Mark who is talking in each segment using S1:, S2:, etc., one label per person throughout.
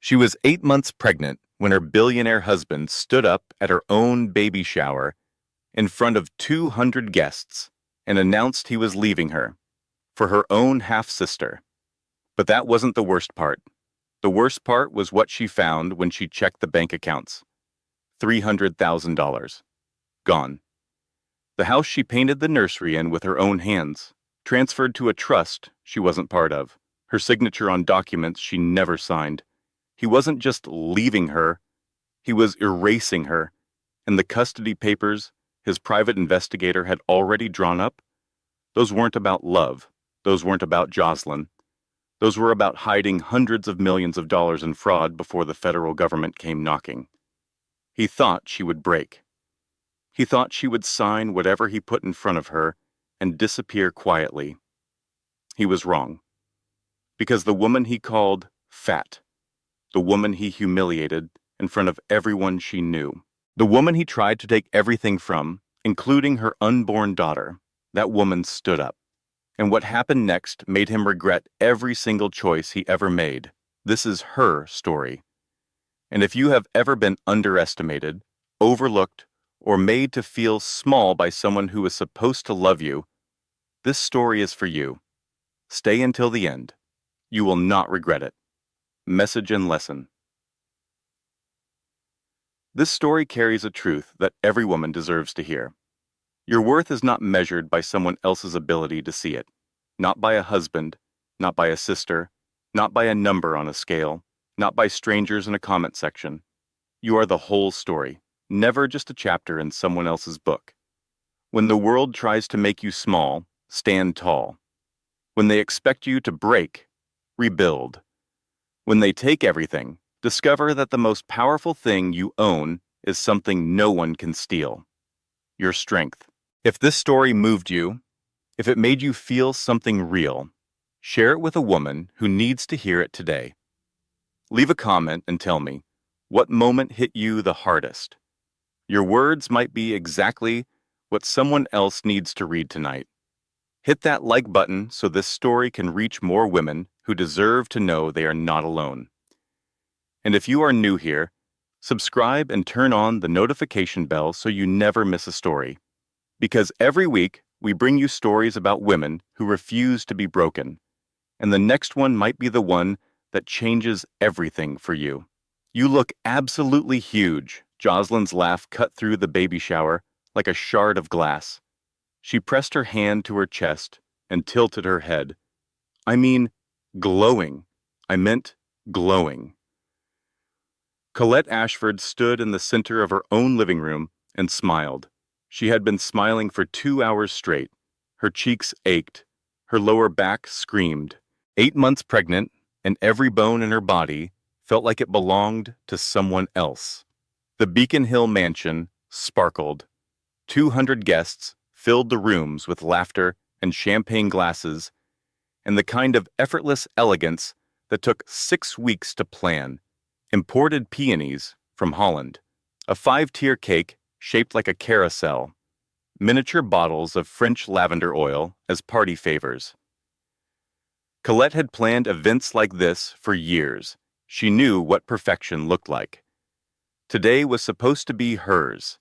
S1: She was 8 months pregnant when her billionaire husband stood up at her own baby shower in front of 200 guests and announced he was leaving her for her own half-sister. But that wasn't the worst part. The worst part was what she found when she checked the bank accounts. $300,000. Gone. The house she painted the nursery in with her own hands, transferred to a trust she wasn't part of, her signature on documents she never signed. He wasn't just leaving her, he was erasing her, and the custody papers his private investigator had already drawn up, those weren't about love, those weren't about Jocelyn. Those were about hiding hundreds of millions of dollars in fraud before the federal government came knocking. He thought she would break. He thought she would sign whatever he put in front of her and disappear quietly. He was wrong. Because the woman he called fat, the woman he humiliated in front of everyone she knew, the woman he tried to take everything from, including her unborn daughter, that woman stood up. And what happened next made him regret every single choice he ever made. This is her story. And if you have ever been underestimated, overlooked, or made to feel small by someone who was supposed to love you, this story is for you. Stay until the end. You will not regret it. Message and lesson. This story carries a truth that every woman deserves to hear. Your worth is not measured by someone else's ability to see it. Not by a husband, not by a sister, not by a number on a scale, not by strangers in a comment section. You are the whole story, never just a chapter in someone else's book. When the world tries to make you small, stand tall. When they expect you to break, rebuild. When they take everything, discover that the most powerful thing you own is something no one can steal. Your strength. If this story moved you, if it made you feel something real, share it with a woman who needs to hear it today. Leave a comment and tell me, what moment hit you the hardest? Your words might be exactly what someone else needs to read tonight. Hit that like button so this story can reach more women who deserve to know they are not alone. And if you are new here, subscribe and turn on the notification bell so you never miss a story. Because every week, we bring you stories about women who refuse to be broken. And the next one might be the one that changes everything for you. You look absolutely huge. Jocelyn's laugh cut through the baby shower like a shard of glass. She pressed her hand to her chest and tilted her head. I mean, glowing. I meant glowing. Colette Ashford stood in the center of her own living room and smiled. She had been smiling for 2 hours straight. Her cheeks ached. Her lower back screamed. 8 months pregnant, and every bone in her body felt like it belonged to someone else. The Beacon Hill mansion sparkled. 200 guests filled the rooms with laughter and champagne glasses, and the kind of effortless elegance that took 6 weeks to plan. Imported peonies from Holland. A 5-tier cake shaped like a carousel, miniature bottles of French lavender oil as party favors. Colette had planned events like this for years. She knew what perfection looked like. Today was supposed to be hers.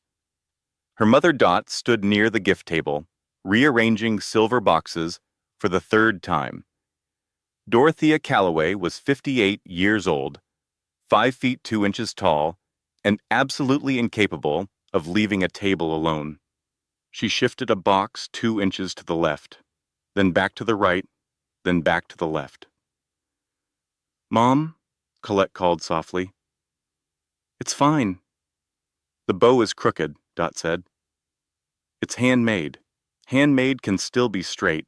S1: Her mother Dot stood near the gift table, rearranging silver boxes for the 3rd time. Dorothea Calloway was 58 years old, 5 feet 2 inches tall, and absolutely incapable of leaving a table alone. She shifted a box 2 inches to the left, then back to the right, then back to the left. "Mom," Colette called softly. "It's fine." "The bow is crooked," Dot said. "It's handmade. Handmade can still be straight."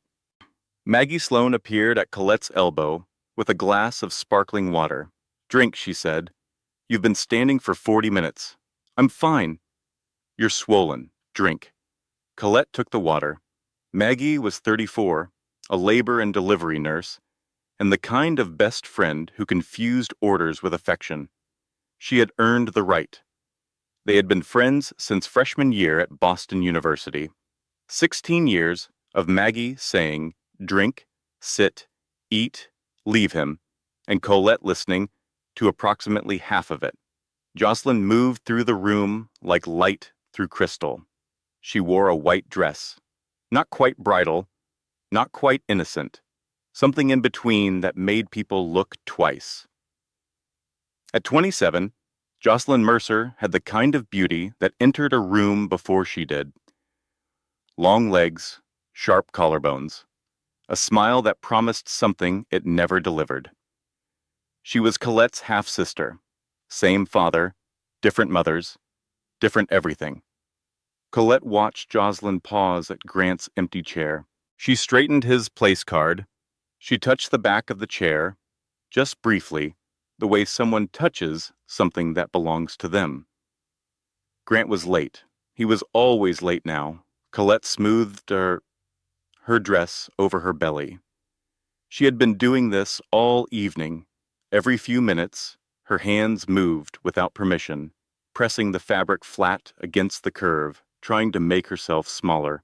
S1: Maggie Sloane appeared at Colette's elbow with a glass of sparkling water. "Drink," she said. "You've been standing for 40 minutes. I'm fine." "You're swollen. Drink." Colette took the water. Maggie was 34, a labor and delivery nurse, and the kind of best friend who confused orders with affection. She had earned the right. They had been friends since freshman year at Boston University. 16 years of Maggie saying, "Drink, sit, eat, leave him," and Colette listening, to approximately half of it. Jocelyn moved through the room like light through crystal. She wore a white dress, not quite bridal, not quite innocent, something in between that made people look twice. At 27, Jocelyn Mercer had the kind of beauty that entered a room before she did. Long legs, sharp collarbones, a smile that promised something it never delivered. She was Colette's half-sister, same father, different mothers, different everything. Colette watched Jocelyn pause at Grant's empty chair. She straightened his place card. She touched the back of the chair, just briefly, the way someone touches something that belongs to them. Grant was late. He was always late now. Colette smoothed her dress over her belly. She had been doing this all evening. Every few minutes, her hands moved without permission, pressing the fabric flat against the curve, trying to make herself smaller,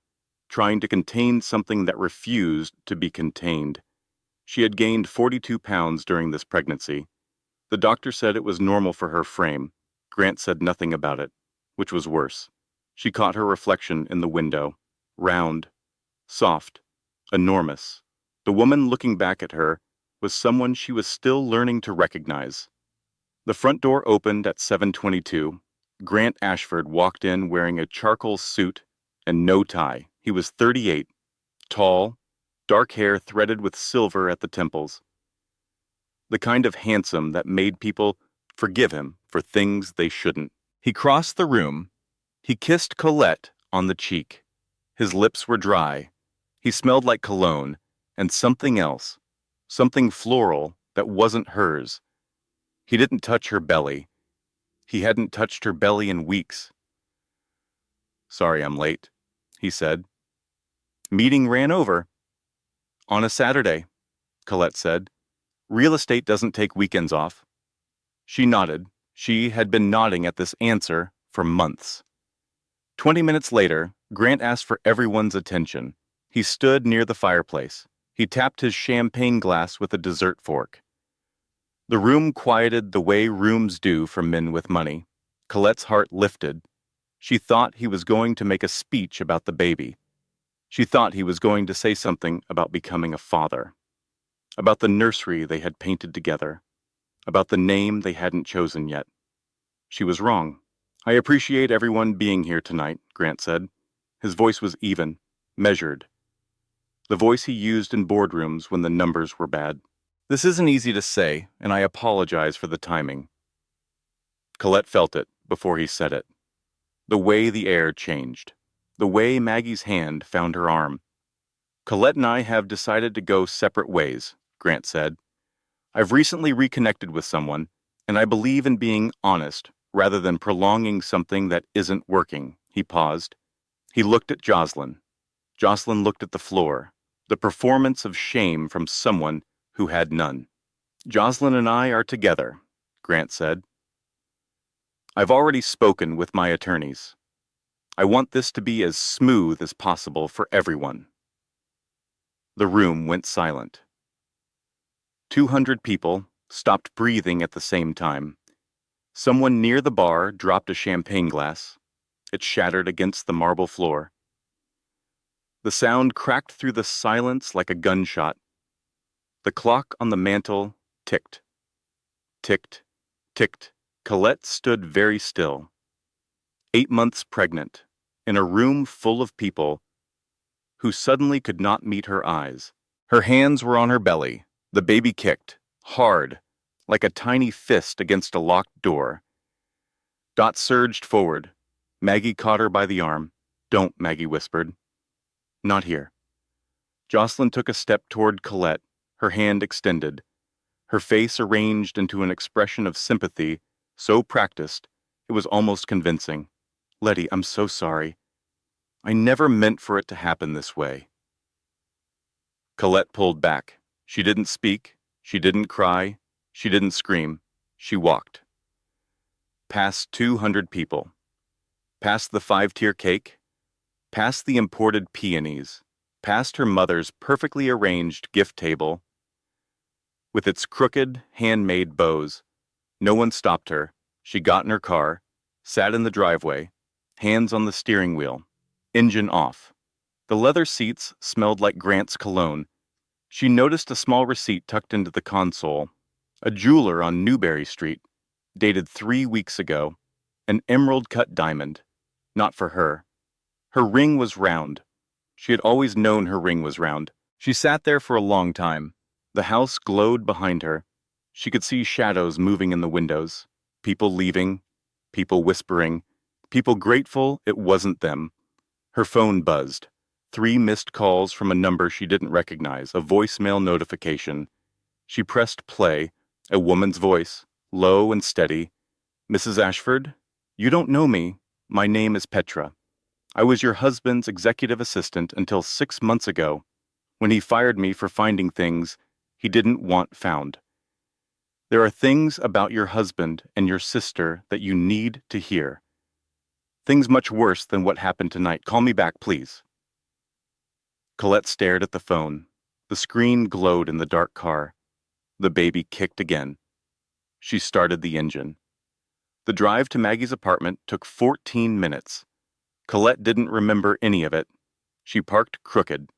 S1: trying to contain something that refused to be contained. She had gained 42 pounds during this pregnancy. The doctor said it was normal for her frame. Grant said nothing about it, which was worse. She caught her reflection in the window, round, soft, enormous. The woman looking back at her was someone she was still learning to recognize. The front door opened at 7:22. Grant Ashford walked in wearing a charcoal suit and no tie. He was 38, tall, dark hair threaded with silver at the temples. The kind of handsome that made people forgive him for things they shouldn't. He crossed the room. He kissed Colette on the cheek. His lips were dry. He smelled like cologne and something else, something floral that wasn't hers. He didn't touch her belly. He hadn't touched her belly in weeks. "Sorry I'm late," he said. "Meeting ran over." "On a Saturday," Colette said. "Real estate doesn't take weekends off." She nodded. She had been nodding at this answer for months. 20 minutes later, Grant asked for everyone's attention. He stood near the fireplace. He tapped his champagne glass with a dessert fork. The room quieted the way rooms do for men with money. Colette's heart lifted. She thought he was going to make a speech about the baby. She thought he was going to say something about becoming a father, about the nursery they had painted together, about the name they hadn't chosen yet. She was wrong. "I appreciate everyone being here tonight," Grant said. His voice was even, measured. The voice he used in boardrooms when the numbers were bad. "This isn't easy to say, and I apologize for the timing." Colette felt it before he said it. The way the air changed. The way Maggie's hand found her arm. "Colette and I have decided to go separate ways," Grant said. "I've recently reconnected with someone, and I believe in being honest rather than prolonging something that isn't working." He paused. He looked at Jocelyn. Jocelyn looked at the floor, the performance of shame from someone who had none. "Jocelyn and I are together," Grant said. "I've already spoken with my attorneys. I want this to be as smooth as possible for everyone." The room went silent. 200 people stopped breathing at the same time. Someone near the bar dropped a champagne glass. It shattered against the marble floor. The sound cracked through the silence like a gunshot. The clock on the mantel ticked. Ticked, ticked. Colette stood very still. 8 months pregnant, in a room full of people who suddenly could not meet her eyes. Her hands were on her belly. The baby kicked, hard, like a tiny fist against a locked door. Dot surged forward. Maggie caught her by the arm. "Don't," Maggie whispered. "Not here." Jocelyn took a step toward Colette, her hand extended, her face arranged into an expression of sympathy so practiced it was almost convincing. "Letty, I'm so sorry. I never meant for it to happen this way." Colette pulled back. She didn't speak. She didn't cry. She didn't scream. She walked. Past 200 people. Past the 5-tier cake. Past the imported peonies. Past her mother's perfectly arranged gift table with its crooked, handmade bows. No one stopped her. She got in her car, sat in the driveway, hands on the steering wheel, engine off. The leather seats smelled like Grant's cologne. She noticed a small receipt tucked into the console. A jeweler on Newberry Street, dated 3 weeks ago. An emerald-cut diamond. Not for her. Her ring was round. She had always known her ring was round. She sat there for a long time. The house glowed behind her. She could see shadows moving in the windows. People leaving. People whispering. People grateful it wasn't them. Her phone buzzed. 3 missed calls from a number she didn't recognize, a voicemail notification. She pressed play. A woman's voice, low and steady. "Mrs. Ashford? You don't know me. My name is Petra. I was your husband's executive assistant until 6 months ago, when he fired me for finding things he didn't want found. There are things about your husband and your sister that you need to hear. Things much worse than what happened tonight. Call me back, please." Colette stared at the phone. The screen glowed in the dark car. The baby kicked again. She started the engine. The drive to Maggie's apartment took 14 minutes. Colette didn't remember any of it. She parked crooked.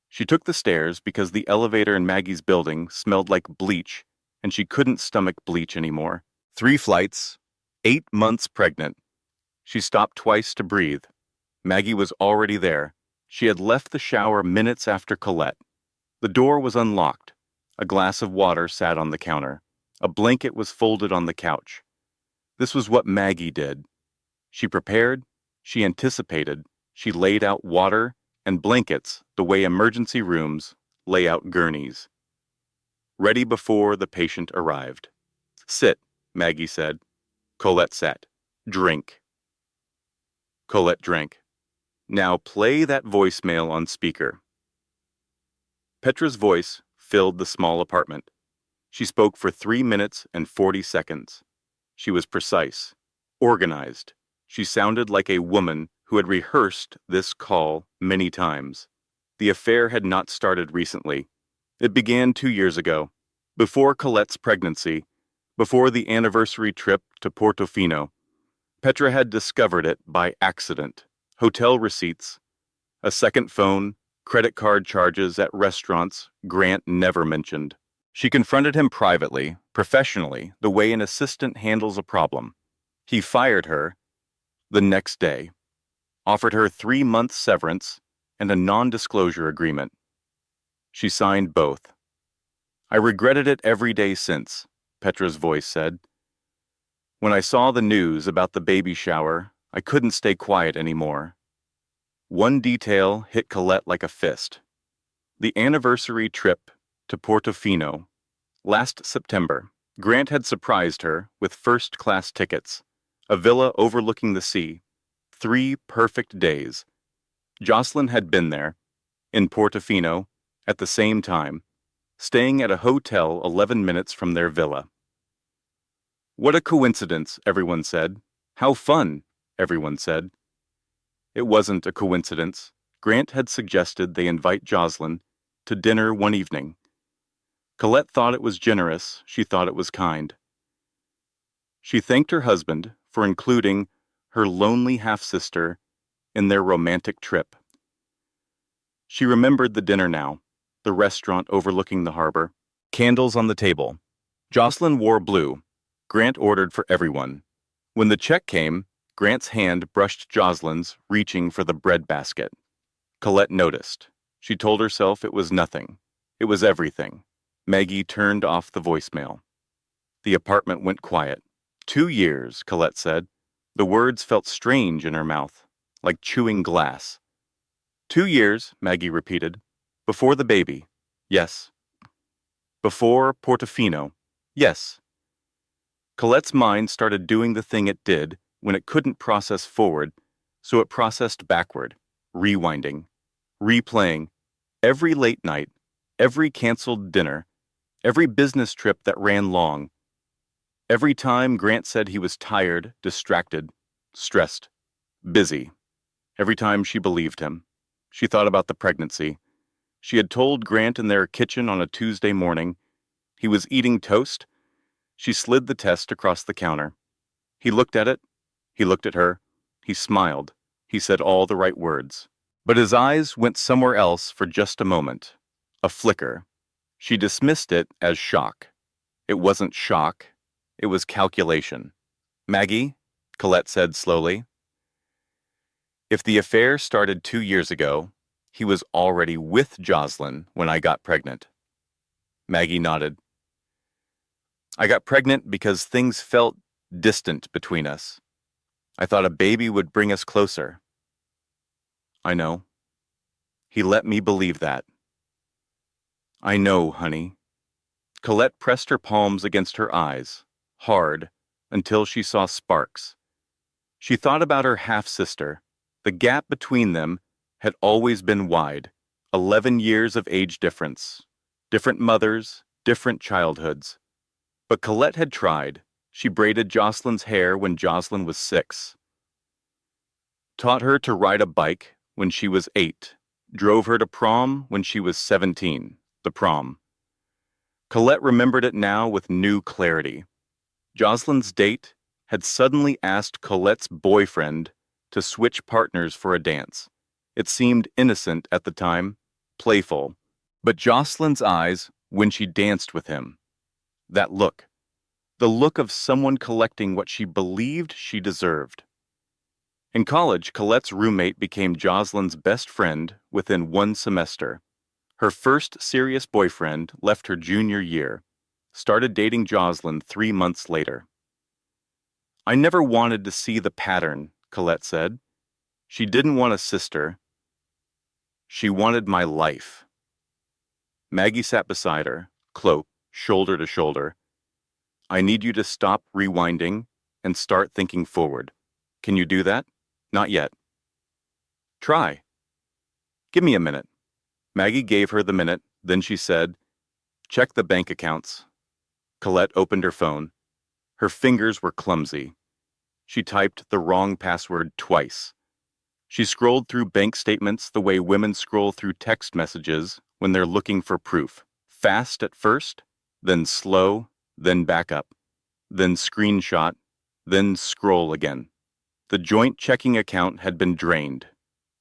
S1: She took the stairs because the elevator in Maggie's building smelled like bleach, and she couldn't stomach bleach anymore. 3 flights, 8 months pregnant. She stopped twice to breathe. Maggie was already there. She had left the shower minutes after Colette. The door was unlocked. A glass of water sat on the counter. A blanket was folded on the couch. This was what Maggie did. She prepared, she anticipated, she laid out water and blankets the way emergency rooms lay out gurneys. Ready before the patient arrived. "Sit," Maggie said. Colette sat. "Drink." Colette drank. "Now play that voicemail on speaker." Petra's voice filled the small apartment. She spoke for 3 minutes and 40 seconds. She was precise, organized. She sounded like a woman who had rehearsed this call many times. The affair had not started recently. It began 2 years ago, before Colette's pregnancy, before the anniversary trip to Portofino. Petra had discovered it by accident. Hotel receipts, a second phone, credit card charges at restaurants Grant never mentioned. She confronted him privately, professionally, the way an assistant handles a problem. He fired her the next day, offered her 3-month severance and a non-disclosure agreement. She signed both. "I regretted it every day since," Petra's voice said. "When I saw the news about the baby shower, I couldn't stay quiet anymore." One detail hit Colette like a fist. The anniversary trip to Portofino. Last September, Grant had surprised her with first-class tickets, a villa overlooking the sea, 3 perfect days. Jocelyn had been there, in Portofino, at the same time, staying at a hotel 11 minutes from their villa. "What a coincidence," everyone said. "How fun," everyone said. It wasn't a coincidence. Grant had suggested they invite Jocelyn to dinner one evening. Colette thought it was generous. She thought it was kind. She thanked her husband for including her lonely half-sister in their romantic trip. She remembered the dinner now, the restaurant overlooking the harbor, candles on the table. Jocelyn wore blue. Grant ordered for everyone. When the check came, Grant's hand brushed Jocelyn's, reaching for the bread basket. Colette noticed. She told herself it was nothing. It was everything. Maggie turned off the voicemail. The apartment went quiet. 2 years, Colette said. The words felt strange in her mouth, like chewing glass. 2 years, Maggie repeated. Before the baby. Yes. Before Portofino. Yes. Colette's mind started doing the thing it did when it couldn't process forward, so it processed backward, rewinding, replaying every late night, every canceled dinner, every business trip that ran long. Every time Grant said he was tired, distracted, stressed, busy. Every time she believed him. She thought about the pregnancy. She had told Grant in their kitchen on a Tuesday morning. He was eating toast. She slid the test across the counter. He looked at it. He looked at her. He smiled. He said all the right words. But his eyes went somewhere else for just a moment. A flicker. She dismissed it as shock. It wasn't shock. It was calculation. Maggie, Colette said slowly, if the affair started 2 years ago, he was already with Jocelyn when I got pregnant. Maggie nodded. I got pregnant because things felt distant between us. I thought a baby would bring us closer. I know. He let me believe that. I know, honey. Colette pressed her palms against her eyes, hard, until she saw sparks. She thought about her half-sister. The gap between them had always been wide, 11 years of age difference. Different mothers, different childhoods. But Colette had tried. She braided Jocelyn's hair when Jocelyn was 6. Taught her to ride a bike when she was 8. Drove her to prom when she was 17, the prom. Colette remembered it now with new clarity. Jocelyn's date had suddenly asked Colette's boyfriend to switch partners for a dance. It seemed innocent at the time, playful, but Jocelyn's eyes when she danced with him. That look. The look of someone collecting what she believed she deserved. In college, Colette's roommate became Jocelyn's best friend within 1 semester. Her first serious boyfriend left her junior year, started dating Jocelyn 3 months later. I never wanted to see the pattern, Colette said. She didn't want a sister. She wanted my life. Maggie sat beside her, cloak, shoulder to shoulder. I need you to stop rewinding and start thinking forward. Can you do that? Not yet. Try. Give me a minute. Maggie gave her the minute, then she said, check the bank accounts. Colette opened her phone. Her fingers were clumsy. She typed the wrong password twice. She scrolled through bank statements the way women scroll through text messages when they're looking for proof. Fast at first, then slow, then back up, then screenshot, then scroll again. The joint checking account had been drained.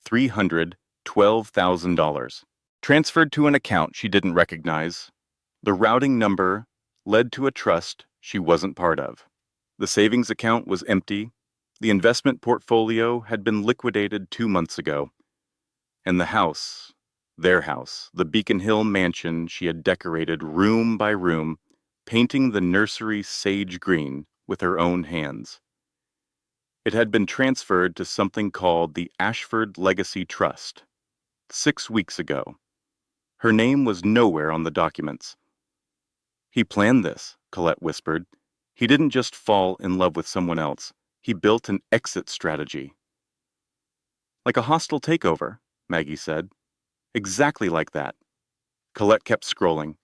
S1: $312,000. Transferred to an account she didn't recognize. The routing number led to a trust she wasn't part of. The savings account was empty. The investment portfolio had been liquidated 2 months ago. And the house, their house, the Beacon Hill mansion she had decorated room by room, painting the nursery sage green with her own hands. It had been transferred to something called the Ashford Legacy Trust 6 weeks ago. Her name was nowhere on the documents. He planned this, Colette whispered. He didn't just fall in love with someone else. He built an exit strategy. Like a hostile takeover, Maggie said. Exactly like that. Colette kept scrolling.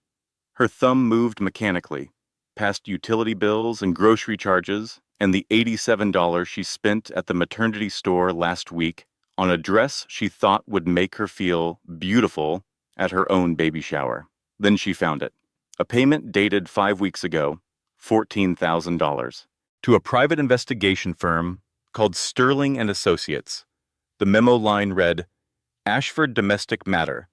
S1: Her thumb moved mechanically, past utility bills and grocery charges, and the $87 she spent at the maternity store last week on a dress she thought would make her feel beautiful at her own baby shower. Then she found it. A payment dated 5 weeks ago, $14,000, to a private investigation firm called Sterling and Associates. The memo line read, Ashford Domestic Matter,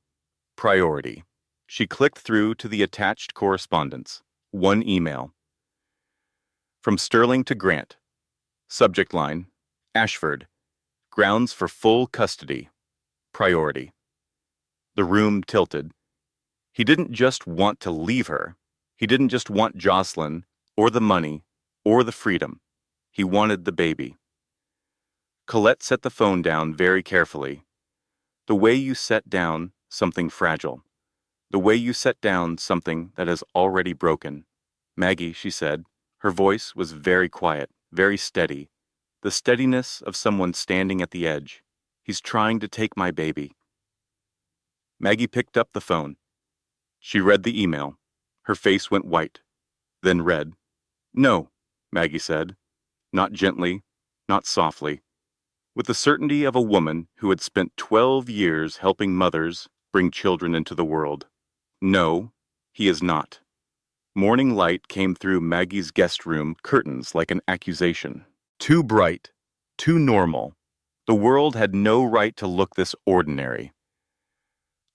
S1: Priority. She clicked through to the attached correspondence. 1 email. From Sterling to Grant. Subject line, Ashford. Grounds for full custody. Priority. The room tilted. He didn't just want to leave her. He didn't just want Jocelyn, or the money, or the freedom. He wanted the baby. Colette set the phone down very carefully. The way you set down something fragile. The way you set down something that has already broken. Maggie, she said. Her voice was very quiet, very steady. The steadiness of someone standing at the edge. He's trying to take my baby. Maggie picked up the phone. She read the email. Her face went white, then red. No, Maggie said. Not gently, not softly. With the certainty of a woman who had spent 12 years helping mothers bring children into the world. No, he is not. Morning light came through Maggie's guest room curtains like an accusation. Too bright, too normal. The world had no right to look this ordinary.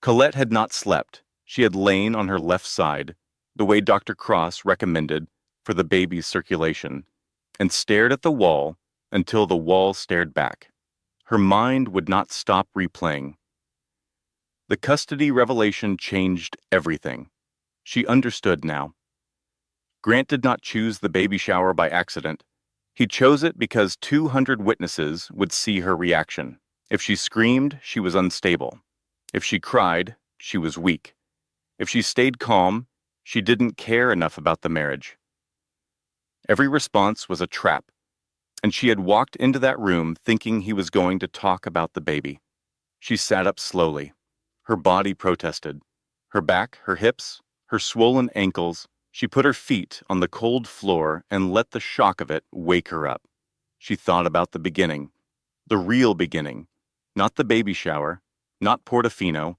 S1: Colette had not slept. She had lain on her left side, the way Dr. Cross recommended for the baby's circulation, and stared at the wall until the wall stared back. Her mind would not stop replaying. The custody revelation changed everything. She understood now. Grant did not choose the baby shower by accident. He chose it because 200 witnesses would see her reaction. If she screamed, she was unstable. If she cried, she was weak. If she stayed calm, she didn't care enough about the marriage. Every response was a trap, and she had walked into that room thinking he was going to talk about the baby. She sat up slowly. Her body protested. Her back, her hips, her swollen ankles. She put her feet on the cold floor and let the shock of it wake her up. She thought about the beginning, the real beginning, not the baby shower, not Portofino,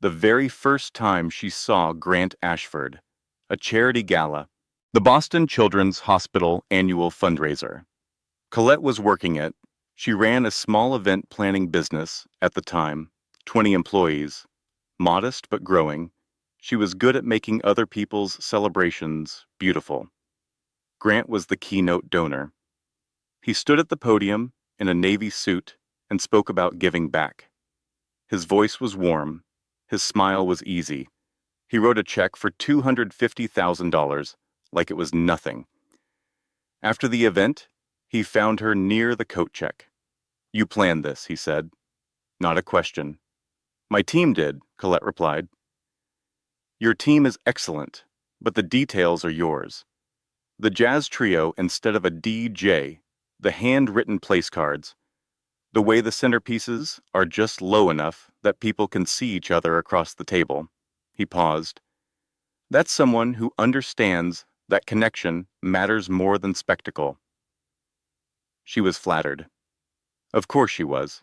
S1: the very first time she saw Grant Ashford, a charity gala, the Boston Children's Hospital annual fundraiser. Colette was working it. She ran a small event planning business at the time, 20 employees, modest but growing. She was good at making other people's celebrations beautiful. Grant was the keynote donor. He stood at the podium in a navy suit and spoke about giving back. His voice was warm. His smile was easy. He wrote a check for $250,000 like it was nothing. After the event, he found her near the coat check. "You planned this," he said. Not a question. "My team did," Colette replied. "Your team is excellent, but the details are yours. The jazz trio instead of a DJ, the handwritten place cards, the way the centerpieces are just low enough that people can see each other across the table." He paused. "That's someone who understands that connection matters more than spectacle." She was flattered. Of course she was.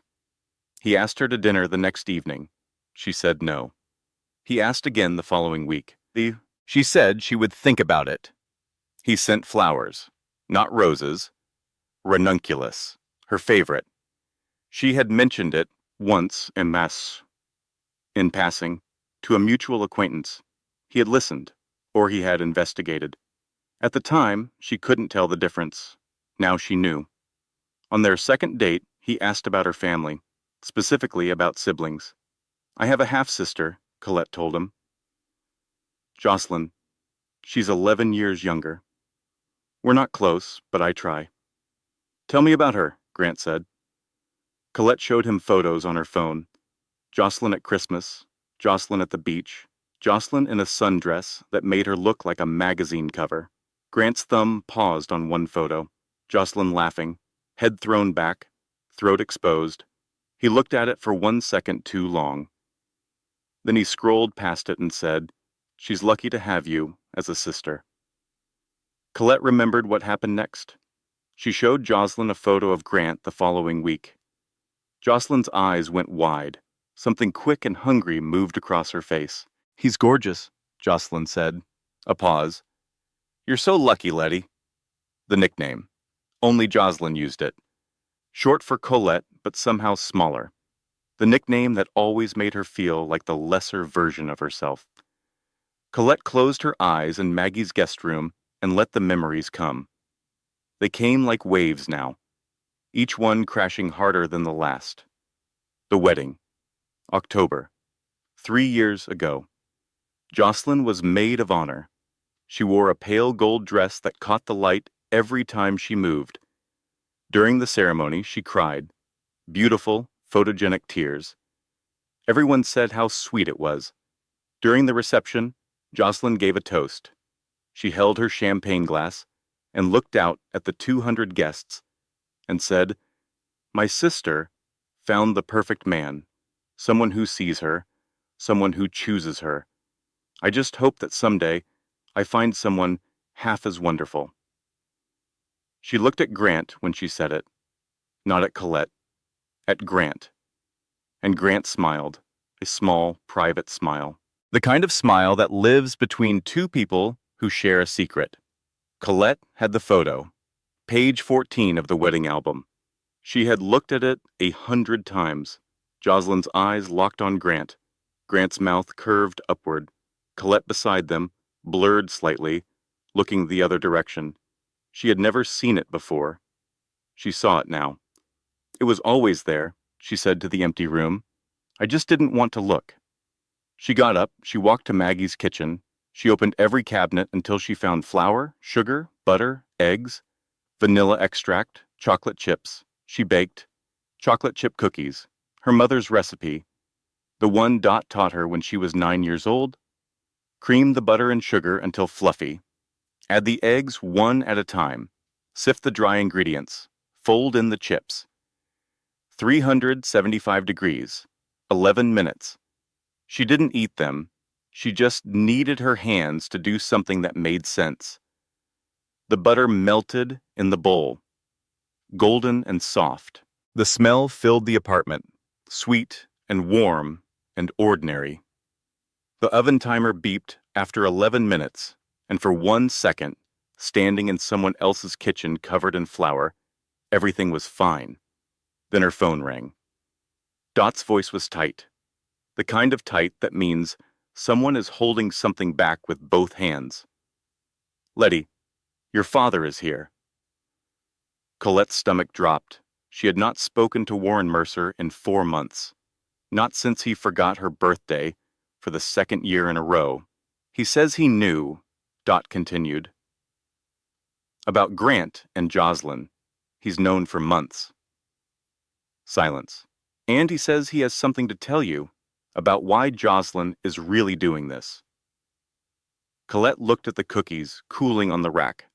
S1: He asked her to dinner the next evening. She said no. He asked again the following week. She said she would think about it. He sent flowers, not roses, ranunculus, her favorite. She had mentioned it once en masse, in passing, to a mutual acquaintance. He had listened, or he had investigated. At the time, she couldn't tell the difference. Now she knew. On their second date, he asked about her family, specifically about siblings. "I have a half-sister," Colette told him. "Jocelyn. She's 11 years younger. We're not close, but I try." "Tell me about her," Grant said. Colette showed him photos on her phone. Jocelyn at Christmas, Jocelyn at the beach, Jocelyn in a sundress that made her look like a magazine cover. Grant's thumb paused on one photo, Jocelyn laughing, head thrown back, throat exposed. He looked at it for 1 second too long. Then he scrolled past it and said, "She's lucky to have you as a sister." Colette remembered what happened next. She showed Jocelyn a photo of Grant the following week. Jocelyn's eyes went wide. Something quick and hungry moved across her face. "He's gorgeous," Jocelyn said. A pause. "You're so lucky, Letty." The nickname. Only Jocelyn used it. Short for Colette, but somehow smaller. The nickname that always made her feel like the lesser version of herself. Colette closed her eyes in Maggie's guest room and let the memories come. They came like waves now, each one crashing harder than the last. The wedding. October. 3 years ago. Jocelyn was maid of honor. She wore a pale gold dress that caught the light every time she moved. During the ceremony, she cried. Beautiful, photogenic tears. Everyone said how sweet it was. During the reception, Jocelyn gave a toast. She held her champagne glass and looked out at the 200 guests and said, "My sister found the perfect man, someone who sees her, someone who chooses her. I just hope that someday I find someone half as wonderful." She looked at Grant when she said it, not at Colette, at Grant. And Grant smiled, a small, private smile. The kind of smile that lives between two people who share a secret. Colette had the photo, page 14 of the wedding album. She had looked at it 100 times. Jocelyn's eyes locked on Grant. Grant's mouth curved upward. Colette beside them, blurred slightly, looking the other direction. She had never seen it before. She saw it now. It was always there, she said to the empty room. I just didn't want to look. She got up, she walked to Maggie's kitchen. She opened every cabinet until she found flour, sugar, butter, eggs, vanilla extract, chocolate chips. She baked chocolate chip cookies, her mother's recipe, the one Dot taught her when she was 9 years old. Cream the butter and sugar until fluffy. Add the eggs one at a time. Sift the dry ingredients. Fold in the chips. 375 degrees. 11 minutes. She didn't eat them. She just needed her hands to do something that made sense. The butter melted in the bowl, golden and soft. The smell filled the apartment, sweet and warm and ordinary. The oven timer beeped after 11 minutes, and for 1 second, standing in someone else's kitchen covered in flour, everything was fine. Then her phone rang. Dot's voice was tight, the kind of tight that means someone is holding something back with both hands. Letty, your father is here. Colette's stomach dropped. She had not spoken to Warren Mercer in 4 months, not since he forgot her birthday for the 2nd year in a row. He says he knew, Dot continued, about Grant and Jocelyn. He's known for months. Silence. And he says he has something to tell you about why Jocelyn is really doing this. Colette looked at the cookies cooling on the rack.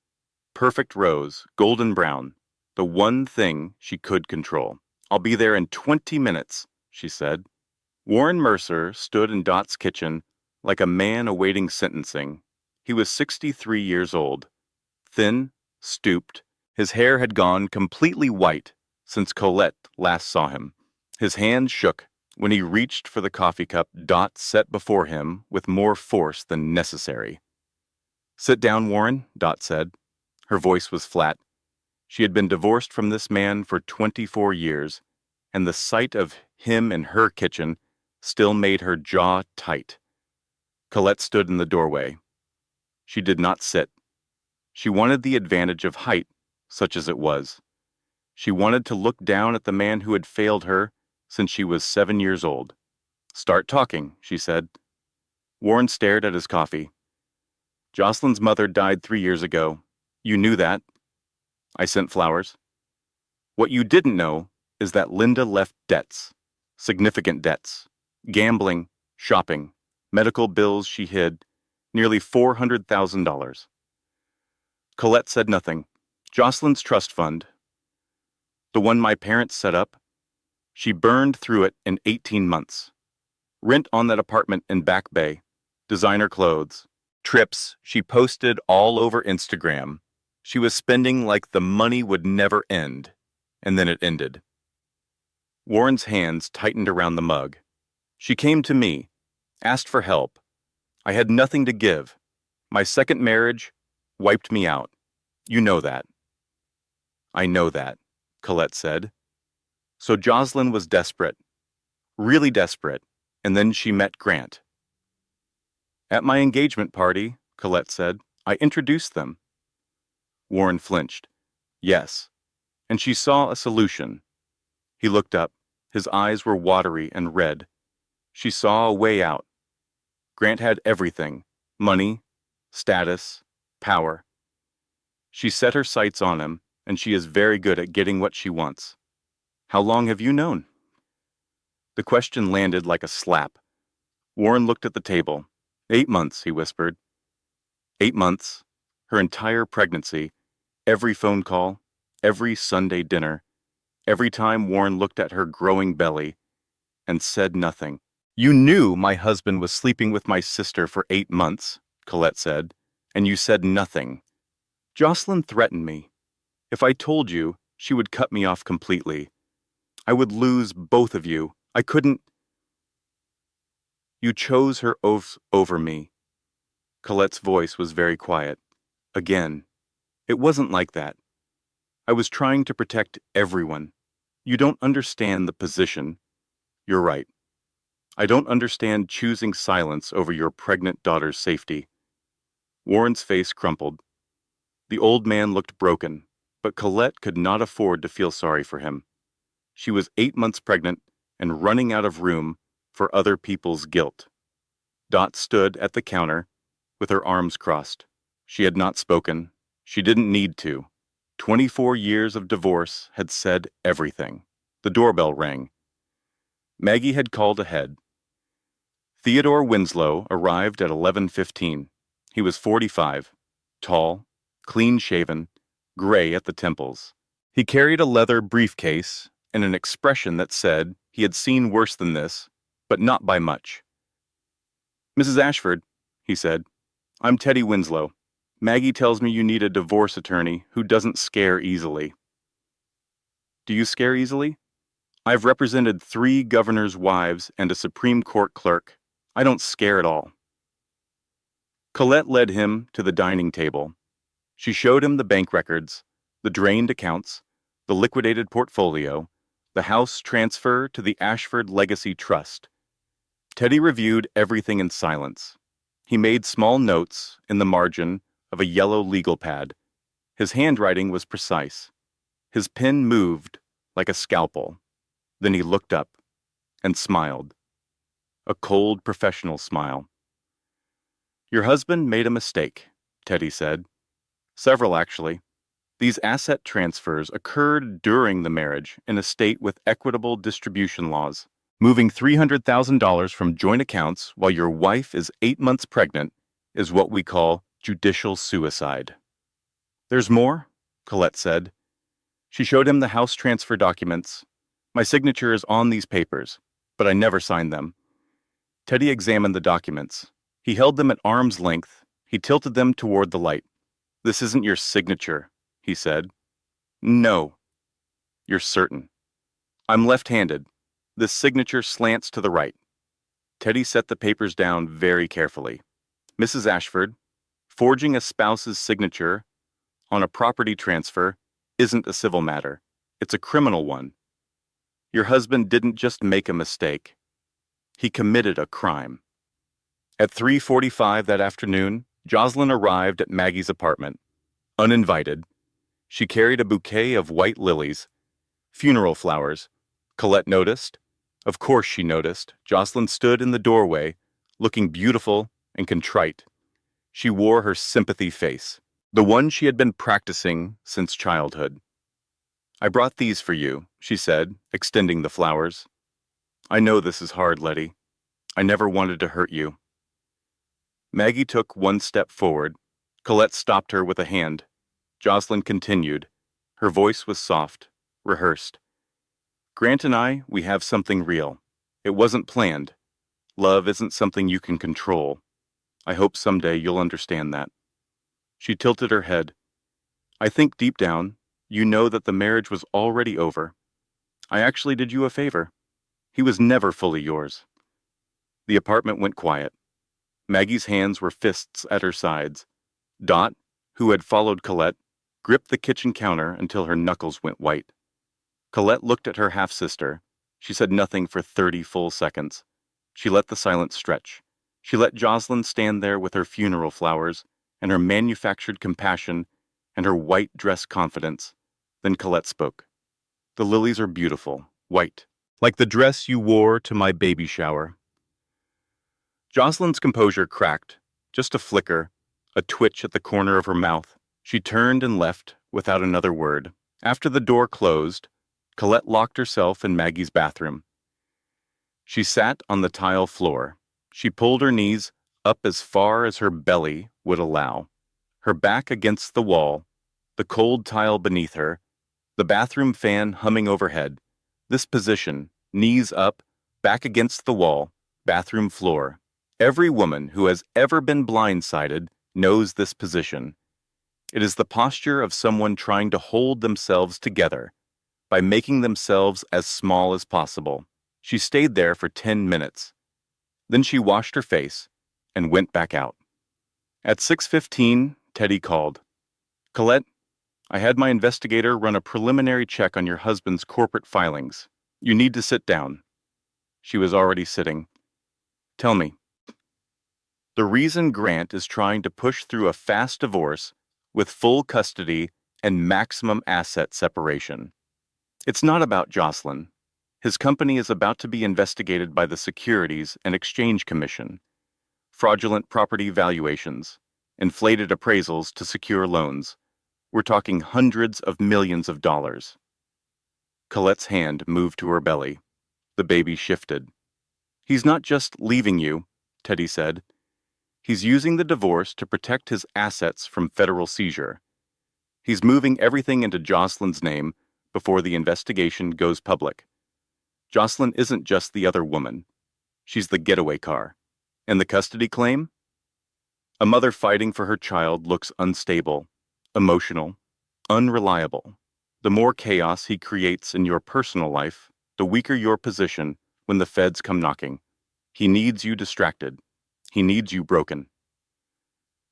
S1: Perfect rose, golden brown, the one thing she could control. I'll be there in 20 minutes, she said. Warren Mercer stood in Dot's kitchen like a man awaiting sentencing. He was 63 years old, thin, stooped. His hair had gone completely white since Colette last saw him. His hand shook. When he reached for the coffee cup Dot set before him with more force than necessary. Sit down, Warren, Dot said. Her voice was flat. She had been divorced from this man for 24 years, and the sight of him in her kitchen still made her jaw tight. Colette stood in the doorway. She did not sit. She wanted the advantage of height, such as it was. She wanted to look down at the man who had failed her since she was 7 years old. Start talking, she said. Warren stared at his coffee. Jocelyn's mother died 3 years ago. You knew that. I sent flowers. What you didn't know is that Linda left debts, significant debts, gambling, shopping, medical bills she hid, nearly $400,000. Colette said nothing. Jocelyn's trust fund, the one my parents set up, she burned through it in 18 months. Rent on that apartment in Back Bay, designer clothes, trips she posted all over Instagram. She was spending like the money would never end, and then it ended. Warren's hands tightened around the mug. She came to me, asked for help. I had nothing to give. My second marriage wiped me out. You know that. I know that, Colette said. So Jocelyn was desperate, really desperate, and then she met Grant. At my engagement party, Colette said, I introduced them. Warren flinched. Yes, and she saw a solution. He looked up. His eyes were watery and red. She saw a way out. Grant had everything, money, status, power. She set her sights on him, and she is very good at getting what she wants. How long have you known? The question landed like a slap. Warren looked at the table. 8 months, he whispered. 8 months, her entire pregnancy, every phone call, every Sunday dinner, every time Warren looked at her growing belly and said nothing. You knew my husband was sleeping with my sister for 8 months, Colette said, and you said nothing. Jocelyn threatened me. If I told you, she would cut me off completely. I would lose both of you. I couldn't. You chose her oaths over me. Colette's voice was very quiet. Again, it wasn't like that. I was trying to protect everyone. You don't understand the position. You're right. I don't understand choosing silence over your pregnant daughter's safety. Warren's face crumpled. The old man looked broken, but Colette could not afford to feel sorry for him. She was 8 months pregnant and running out of room for other people's guilt. Dot stood at the counter with her arms crossed. She had not spoken. She didn't need to. 24 years of divorce had said everything. The doorbell rang. Maggie had called ahead. Theodore Winslow arrived at 11:15. He was 45, tall, clean-shaven, gray at the temples. He carried a leather briefcase and an expression that said he had seen worse than this, but not by much. "Mrs. Ashford," he said, "I'm Teddy Winslow. Maggie tells me you need a divorce attorney who doesn't scare easily." "Do you scare easily?" "I've represented 3 governors' wives and a Supreme Court clerk. I don't scare at all." Colette led him to the dining table. She showed him the bank records, the drained accounts, the liquidated portfolio, the house transfer to the Ashford Legacy Trust. Teddy reviewed everything in silence. He made small notes in the margin of a yellow legal pad. His handwriting was precise. His pen moved like a scalpel. Then he looked up and smiled. A cold, professional smile. "Your husband made a mistake," Teddy said. "Several, actually. These asset transfers occurred during the marriage in a state with equitable distribution laws. Moving $300,000 from joint accounts while your wife is 8 months pregnant is what we call judicial suicide." "There's more," Colette said. She showed him the house transfer documents. "My signature is on these papers, but I never signed them." Teddy examined the documents. He held them at arm's length. He tilted them toward the light. "This isn't your signature," he said. "No." "You're certain?" "I'm left-handed. This signature slants to the right." Teddy set the papers down very carefully. "Mrs. Ashford, forging a spouse's signature on a property transfer isn't a civil matter. It's a criminal one. Your husband didn't just make a mistake. He committed a crime." At 3:45 that afternoon, Jocelyn arrived at Maggie's apartment. Uninvited, she carried a bouquet of white lilies, funeral flowers. Colette noticed. Of course she noticed. Jocelyn stood in the doorway, looking beautiful and contrite. She wore her sympathy face, the one she had been practicing since childhood. "I brought these for you," she said, extending the flowers. "I know this is hard, Letty. I never wanted to hurt you." Maggie took one step forward. Colette stopped her with a hand. Jocelyn continued. Her voice was soft, rehearsed. "Grant and I, we have something real. It wasn't planned. Love isn't something you can control. I hope someday you'll understand that." She tilted her head. "I think deep down, you know that the marriage was already over. I actually did you a favor. He was never fully yours." The apartment went quiet. Maggie's hands were fists at her sides. Dot, who had followed Colette, gripped the kitchen counter until her knuckles went white. Colette looked at her half-sister. She said nothing for 30 full seconds. She let the silence stretch. She let Jocelyn stand there with her funeral flowers and her manufactured compassion and her white dress confidence. Then Colette spoke. "The lilies are beautiful, white, like the dress you wore to my baby shower." Jocelyn's composure cracked, just a flicker, a twitch at the corner of her mouth. She turned and left without another word. After the door closed, Colette locked herself in Maggie's bathroom. She sat on the tile floor. She pulled her knees up as far as her belly would allow, her back against the wall, the cold tile beneath her, the bathroom fan humming overhead. This position, knees up, back against the wall, bathroom floor. Every woman who has ever been blindsided knows this position. It is the posture of someone trying to hold themselves together by making themselves as small as possible. She stayed there for 10 minutes. Then she washed her face and went back out. At 6:15, Teddy called. Colette, I had my investigator run a preliminary check on your husband's corporate filings. You need to sit down. She was already sitting. Tell me. The reason Grant is trying to push through a fast divorce with full custody and maximum asset separation. It's not about Jocelyn. His company is about to be investigated by the Securities and Exchange Commission. Fraudulent property valuations, inflated appraisals to secure loans. We're talking hundreds of millions of dollars. Colette's hand moved to her belly. The baby shifted. He's not just leaving you, Teddy said. He's using the divorce to protect his assets from federal seizure. He's moving everything into Jocelyn's name before the investigation goes public. Jocelyn isn't just the other woman. She's the getaway car. And the custody claim? A mother fighting for her child looks unstable, emotional, unreliable. The more chaos he creates in your personal life, the weaker your position when the feds come knocking. He needs you distracted. He needs you broken.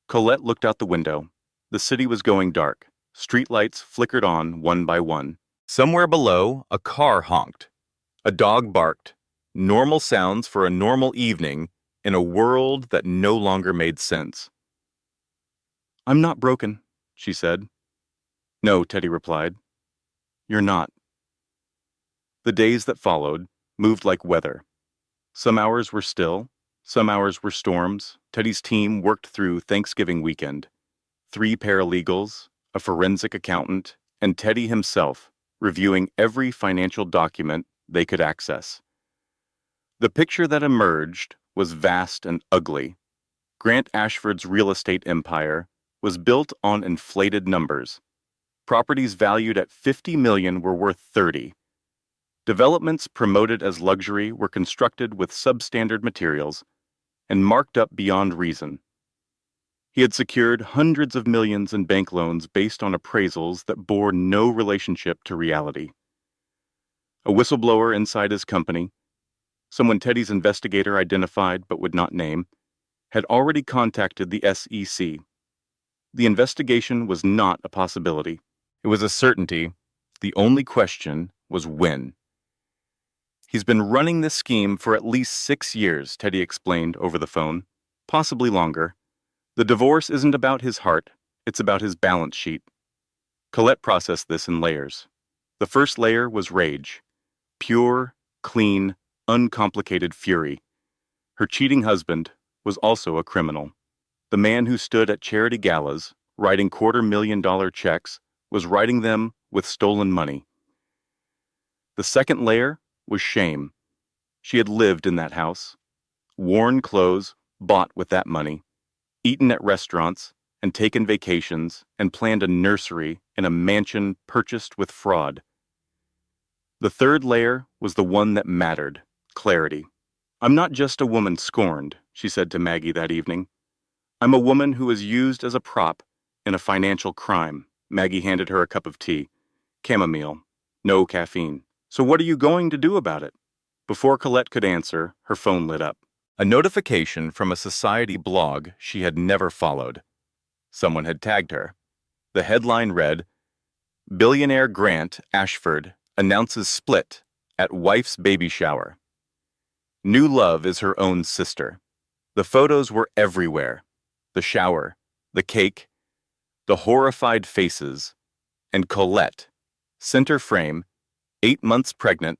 S1: Colette looked out the window. The city was going dark. Streetlights flickered on one by one. Somewhere below, a car honked. A dog barked. Normal sounds for a normal evening in a world that no longer made sense. I'm not broken, she said. No, Teddy replied. You're not. The days that followed moved like weather. Some hours were still, some hours were storms. Teddy's team worked through Thanksgiving weekend. 3 paralegals, a forensic accountant, and Teddy himself reviewing every financial document they could access. The picture that emerged was vast and ugly. Grant Ashford's real estate empire was built on inflated numbers. Properties valued at $50 million were worth $30. Developments promoted as luxury were constructed with substandard materials and marked up beyond reason. He had secured hundreds of millions in bank loans based on appraisals that bore no relationship to reality. A whistleblower inside his company, someone Teddy's investigator identified but would not name, had already contacted the SEC. The investigation was not a possibility. It was a certainty. The only question was when. He's been running this scheme for at least 6 years, Teddy explained over the phone, possibly longer. The divorce isn't about his heart, it's about his balance sheet. Colette processed this in layers. The first layer was rage. Pure, clean, uncomplicated fury. Her cheating husband was also a criminal. The man who stood at charity galas, writing $250,000 checks, was writing them with stolen money. The second layer was shame. She had lived in that house, worn clothes bought with that money, eaten at restaurants and taken vacations and planned a nursery in a mansion purchased with fraud. The third layer was the one that mattered, clarity. I'm not just a woman scorned, she said to Maggie that evening. I'm a woman who was used as a prop in a financial crime. Maggie handed her a cup of tea. Chamomile. No caffeine. So what are you going to do about it? Before Colette could answer, her phone lit up. A notification from a society blog she had never followed. Someone had tagged her. The headline read, Billionaire Grant Ashford announces split at wife's baby shower. New love is her own sister. The photos were everywhere. The shower, the cake, the horrified faces, and Colette, center frame, 8 months pregnant,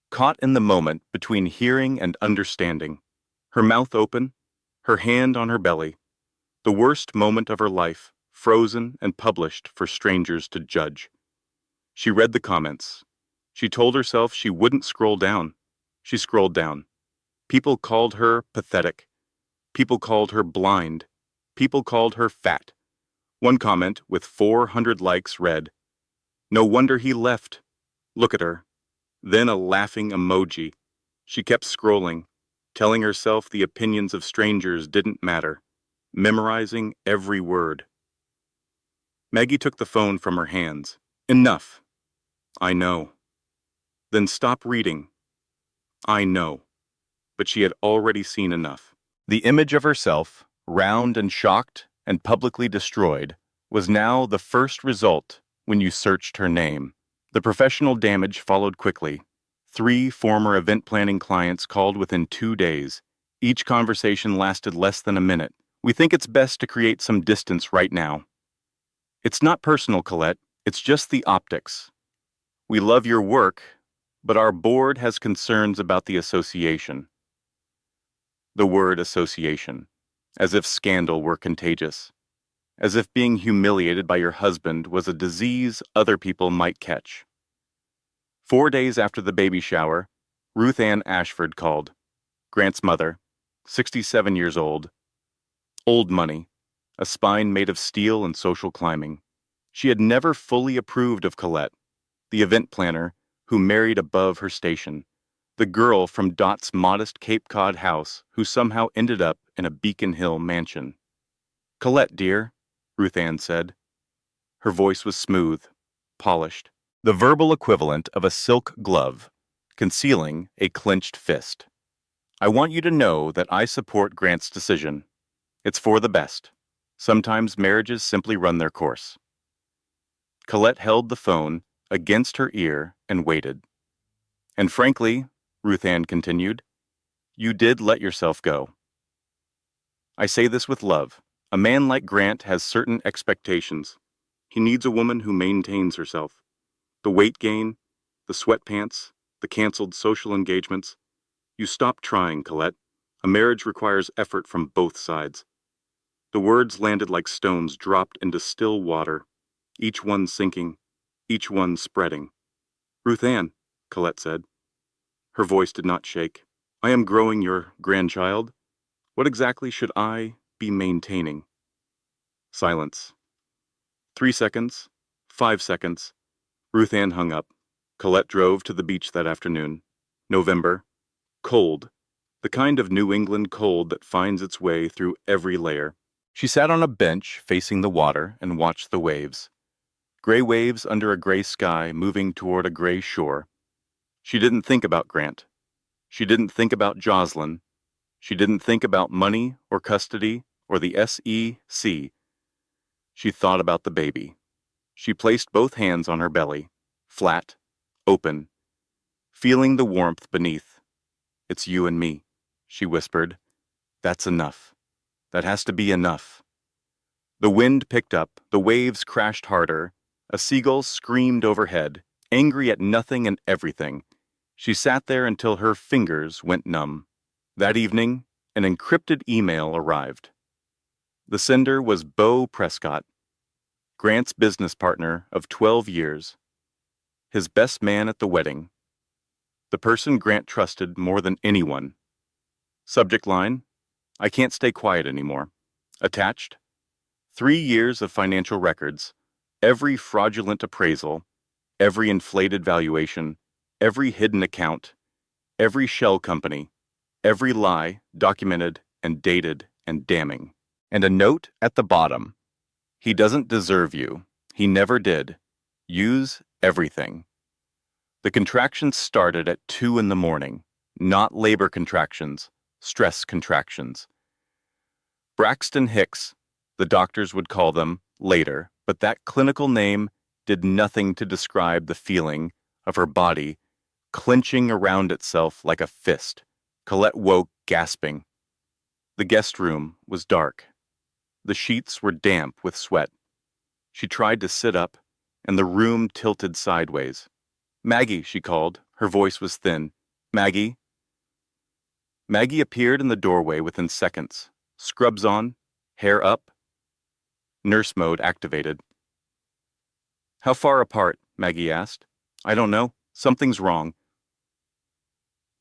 S1: caught in the moment between hearing and understanding. Her mouth open, her hand on her belly. The worst moment of her life, frozen and published for strangers to judge. She read the comments. She told herself she wouldn't scroll down. She scrolled down. People called her pathetic. People called her blind. People called her fat. One comment with 400 likes read, No wonder he left. Look at her. Then a laughing emoji. She kept scrolling, telling herself the opinions of strangers didn't matter, memorizing every word. Maggie took the phone from her hands. Enough. I know. Then stop reading. I know. But she had already seen enough. The image of herself, round and shocked, and publicly destroyed, was now the first result when you searched her name. The professional damage followed quickly. 3 former event planning clients called within 2 days. Each conversation lasted less than a minute. We think it's best to create some distance right now. It's not personal, Colette. It's just the optics. We love your work, but our board has concerns about the association. The word association, as if scandal were contagious, as if being humiliated by your husband was a disease other people might catch. 4 days after the baby shower, Ruth Ann Ashford called. Grant's mother, 67 years old. Old money, a spine made of steel and social climbing. She had never fully approved of Colette, the event planner who married above her station, the girl from Dot's modest Cape Cod house who somehow ended up in a Beacon Hill mansion. "Colette, dear," Ruth Ann said. Her voice was smooth, polished, the verbal equivalent of a silk glove, concealing a clenched fist. "I want you to know that I support Grant's decision. It's for the best. Sometimes marriages simply run their course." Colette held the phone against her ear and waited. "And frankly," Ruth Ann continued, "you did let yourself go. I say this with love. A man like Grant has certain expectations. He needs a woman who maintains herself. The weight gain, the sweatpants, the canceled social engagements. You stop trying, Colette. A marriage requires effort from both sides." The words landed like stones dropped into still water, each one sinking, each one spreading. "Ruth Ann," Colette said. Her voice did not shake. "I am growing your grandchild. What exactly should I be maintaining?" Silence. 3 seconds. 5 seconds. Ruth Ann hung up. Colette drove to the beach that afternoon. November. Cold. The kind of New England cold that finds its way through every layer. She sat on a bench facing the water and watched the waves. Gray waves under a gray sky moving toward a gray shore. She didn't think about Grant. She didn't think about Jocelyn. She didn't think about money or custody or the SEC. She thought about the baby. She placed both hands on her belly, flat, open, feeling the warmth beneath. "It's you and me," she whispered. "That's enough. That has to be enough." The wind picked up, the waves crashed harder, a seagull screamed overhead, angry at nothing and everything. She sat there until her fingers went numb. That evening, an encrypted email arrived. The sender was Beau Prescott, Grant's business partner of 12 years, his best man at the wedding, the person Grant trusted more than anyone. Subject line: "I can't stay quiet anymore." Attached: 3 years of financial records, every fraudulent appraisal, every inflated valuation, every hidden account, every shell company, every lie documented and dated and damning. And a note at the bottom: "He doesn't deserve you. He never did. Use everything." The contractions started at 2 in the morning, not labor contractions, stress contractions. Braxton Hicks, the doctors would call them later, but that clinical name did nothing to describe the feeling of her body clenching around itself like a fist. Colette woke, gasping. The guest room was dark. The sheets were damp with sweat. She tried to sit up, and the room tilted sideways. "Maggie," she called. Her voice was thin. "Maggie." Maggie appeared in the doorway within seconds. Scrubs on, hair up. Nurse mode activated. "How far apart?" Maggie asked. "I don't know. Something's wrong."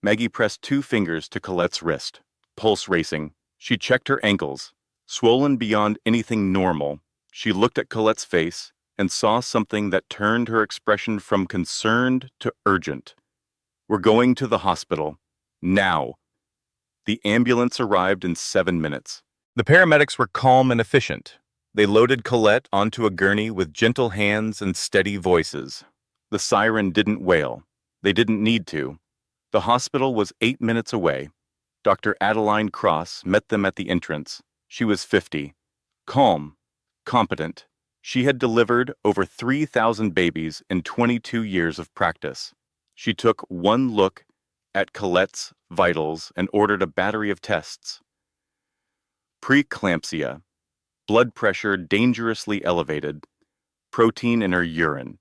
S1: Maggie pressed 2 fingers to Colette's wrist, pulse racing. She checked her ankles. Swollen beyond anything normal, she looked at Colette's face and saw something that turned her expression from concerned to urgent. "We're going to the hospital. Now." The ambulance arrived in 7 minutes. The paramedics were calm and efficient. They loaded Colette onto a gurney with gentle hands and steady voices. The siren didn't wail. They didn't need to. The hospital was 8 minutes away. Dr. Adeline Cross met them at the entrance. She was 50. Calm, competent, she had delivered over 3,000 babies in 22 years of practice. She took one look at Colette's vitals and ordered a battery of tests. Preeclampsia, blood pressure dangerously elevated, protein in her urine,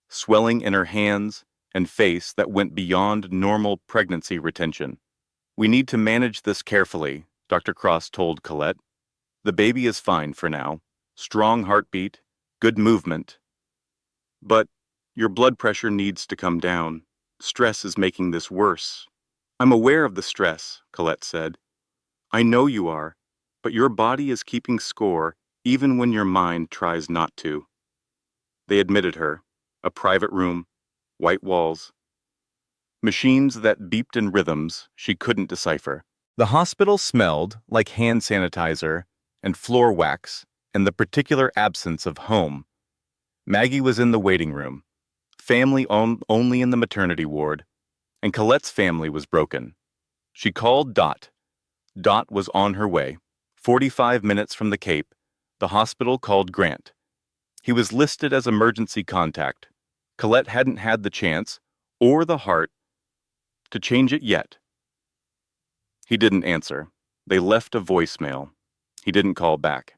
S1: swelling in her hands and face that went beyond normal pregnancy retention. "We need to manage this carefully," Dr. Cross told Colette. "The baby is fine for now. Strong heartbeat, good movement. But your blood pressure needs to come down. Stress is making this worse." "I'm aware of the stress," Colette said. "I know you are, but your body is keeping score even when your mind tries not to." They admitted her. A private room, white walls, machines that beeped in rhythms she couldn't decipher. The hospital smelled like hand sanitizer and floor wax and the particular absence of home. Maggie was in the waiting room, family only in the maternity ward, and Colette's family was broken. She called Dot. Dot was on her way. 45 minutes from the Cape, the hospital called Grant. He was listed as emergency contact. Colette hadn't had the chance, or the heart, to change it yet. He didn't answer. They left a voicemail. He didn't call back.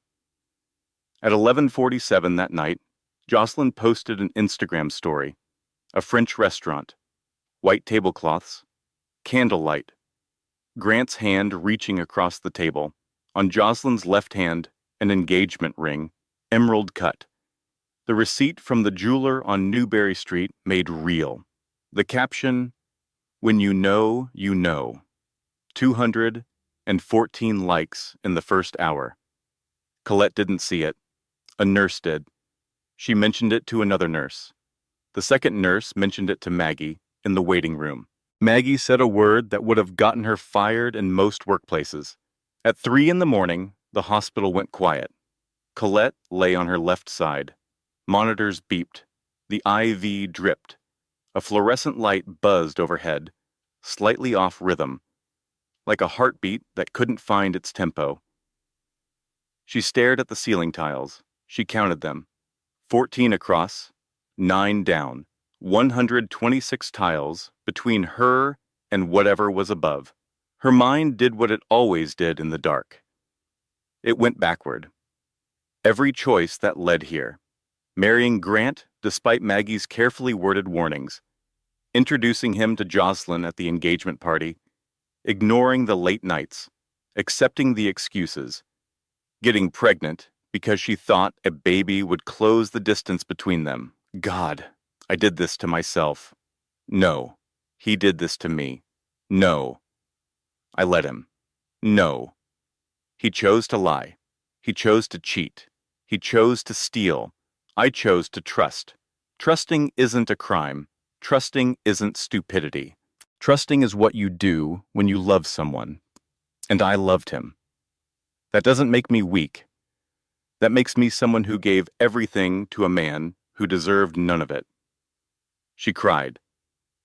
S1: At 11:47 that night, Jocelyn posted an Instagram story. A French restaurant. White tablecloths. Candlelight. Grant's hand reaching across the table. On Jocelyn's left hand, an engagement ring, emerald cut. The receipt from the jeweler on Newberry Street made real. The caption, "When you know, you know." 214 likes in the first hour. Colette didn't see it. A nurse did. She mentioned it to another nurse. The second nurse mentioned it to Maggie in the waiting room. Maggie said a word that would have gotten her fired in most workplaces. At 3 in the morning, the hospital went quiet. Colette lay on her left side. Monitors beeped. The IV dripped. A fluorescent light buzzed overhead, slightly off rhythm, like a heartbeat that couldn't find its tempo. She stared at the ceiling tiles. She counted them. 14 across, 9 down, 126 tiles between her and whatever was above. Her mind did what it always did in the dark. It went backward. Every choice that led here. Marrying Grant despite Maggie's carefully worded warnings. Introducing him to Jocelyn at the engagement party. Ignoring the late nights. Accepting the excuses. Getting pregnant because she thought a baby would close the distance between them. God, I did this to myself. No, he did this to me. No, I let him. No. He chose to lie. He chose to cheat. He chose to steal. I chose to trust. Trusting isn't a crime. Trusting isn't stupidity. Trusting is what you do when you love someone. And I loved him. That doesn't make me weak. That makes me someone who gave everything to a man who deserved none of it. She cried.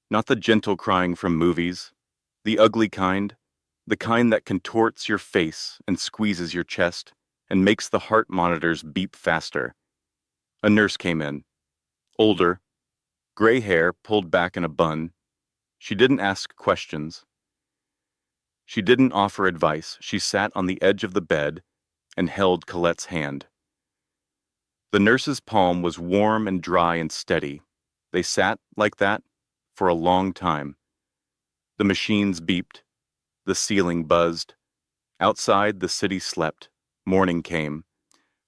S1: Not the gentle crying from movies. The ugly kind. The kind that contorts your face and squeezes your chest and makes the heart monitors beep faster. A nurse came in. Older. Gray hair pulled back in a bun. She didn't ask questions. She didn't offer advice. She sat on the edge of the bed and held Colette's hand. The nurse's palm was warm and dry and steady. They sat like that for a long time. The machines beeped. The ceiling buzzed. Outside, the city slept. Morning came.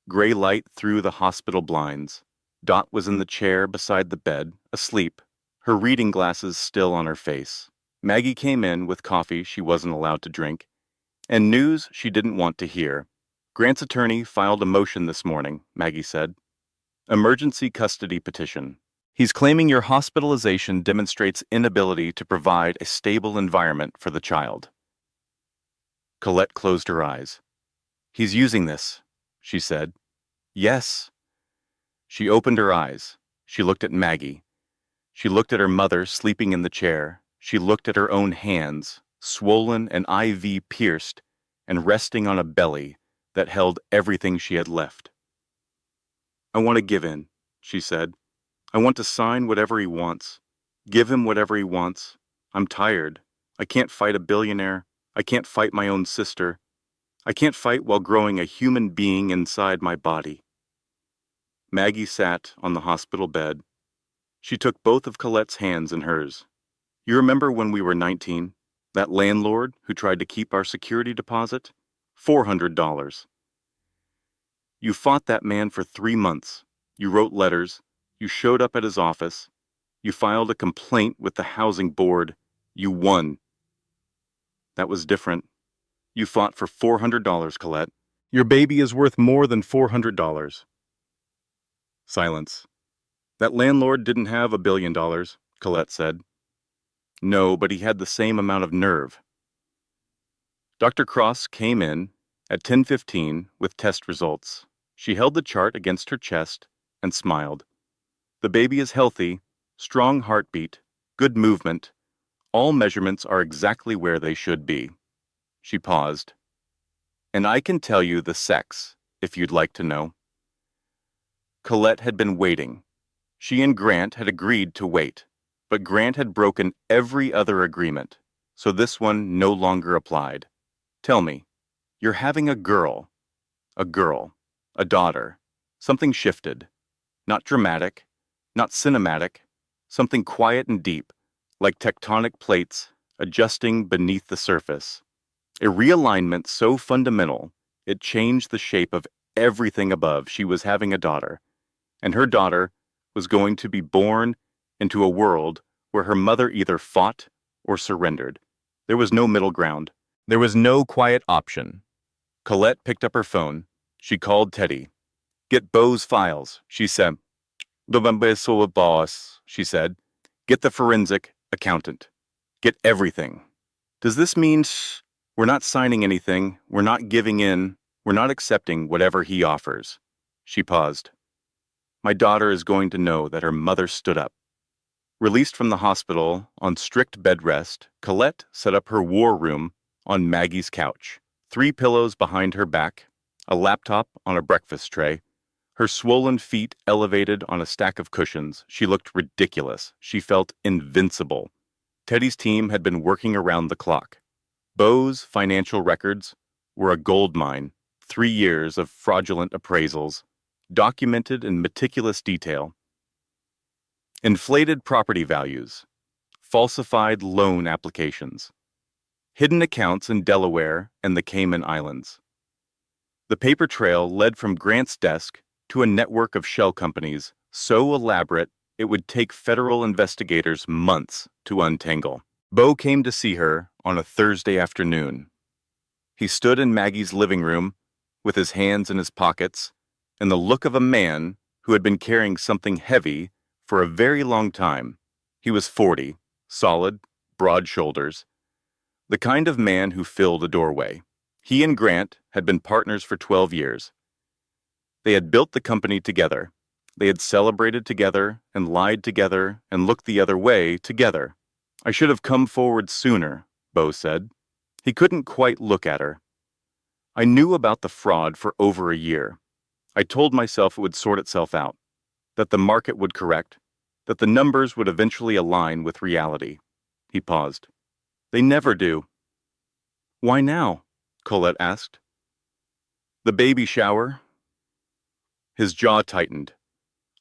S1: Gray light through the hospital blinds. Dot was in the chair beside the bed, asleep, her reading glasses still on her face. Maggie came in with coffee she wasn't allowed to drink, and news she didn't want to hear. Grant's attorney filed a motion this morning, Maggie said. Emergency custody petition. He's claiming your hospitalization demonstrates inability to provide a stable environment for the child. Colette closed her eyes. He's using this, she said. Yes. She opened her eyes. She looked at Maggie. She looked at her mother sleeping in the chair. She looked at her own hands, swollen and IV pierced, and resting on a belly that held everything she had left. "I want to give in," she said. "I want to sign whatever he wants. Give him whatever he wants. I'm tired. I can't fight a billionaire. I can't fight my own sister. I can't fight while growing a human being inside my body." Maggie sat on the hospital bed. She took both of Colette's hands in hers. "You remember when we were 19? That landlord who tried to keep our security deposit? $400. You fought that man for 3 months. You wrote letters. You showed up at his office. You filed a complaint with the housing board. You won. That was different. You fought for $400, Colette. Your baby is worth more than $400. Silence. "That landlord didn't have $1 billion, Colette said. "No, but he had the same amount of nerve." Dr. Cross came in at 10:15 with test results. She held the chart against her chest and smiled. "The baby is healthy, strong heartbeat, good movement. All measurements are exactly where they should be." She paused. "And I can tell you the sex, if you'd like to know." Colette had been waiting. She and Grant had agreed to wait, but Grant had broken every other agreement, so this one no longer applied. "Tell me, you're having a girl, a daughter. Something shifted. Not dramatic, not cinematic, something quiet and deep, like tectonic plates adjusting beneath the surface. A realignment so fundamental, it changed the shape of everything above. She was having a daughter, and her daughter was going to be born into a world where her mother either fought or surrendered. There was no middle ground. There was no quiet option. Colette picked up her phone. She called Teddy. "Get Bo's files," she said. "The boss," she said. "Get the forensic accountant. Get everything." "Does this mean we're not signing anything, we're not giving in, we're not accepting whatever he offers?" She paused. "My daughter is going to know that her mother stood up." Released from the hospital on strict bed rest, Colette set up her war room on Maggie's couch, 3 pillows behind her back, a laptop on a breakfast tray. Her swollen feet elevated on a stack of cushions. She looked ridiculous. She felt invincible. Teddy's team had been working around the clock. Bo's financial records were a gold mine, 3 years of fraudulent appraisals, documented in meticulous detail. Inflated property values, falsified loan applications, hidden accounts in Delaware and the Cayman Islands. The paper trail led from Grant's desk to a network of shell companies so elaborate it would take federal investigators months to untangle. Bo came to see her on a Thursday afternoon. He stood in Maggie's living room with his hands in his pockets and the look of a man who had been carrying something heavy for a very long time. He was 40, solid, broad shoulders, the kind of man who filled a doorway. He and Grant had been partners for 12 years. They had built the company together. They had celebrated together and lied together and looked the other way together. "I should have come forward sooner," Bo said. He couldn't quite look at her. "I knew about the fraud for over a year. I told myself it would sort itself out, that the market would correct, that the numbers would eventually align with reality." He paused. "They never do." "Why now?" Colette asked. "The baby shower." His jaw tightened.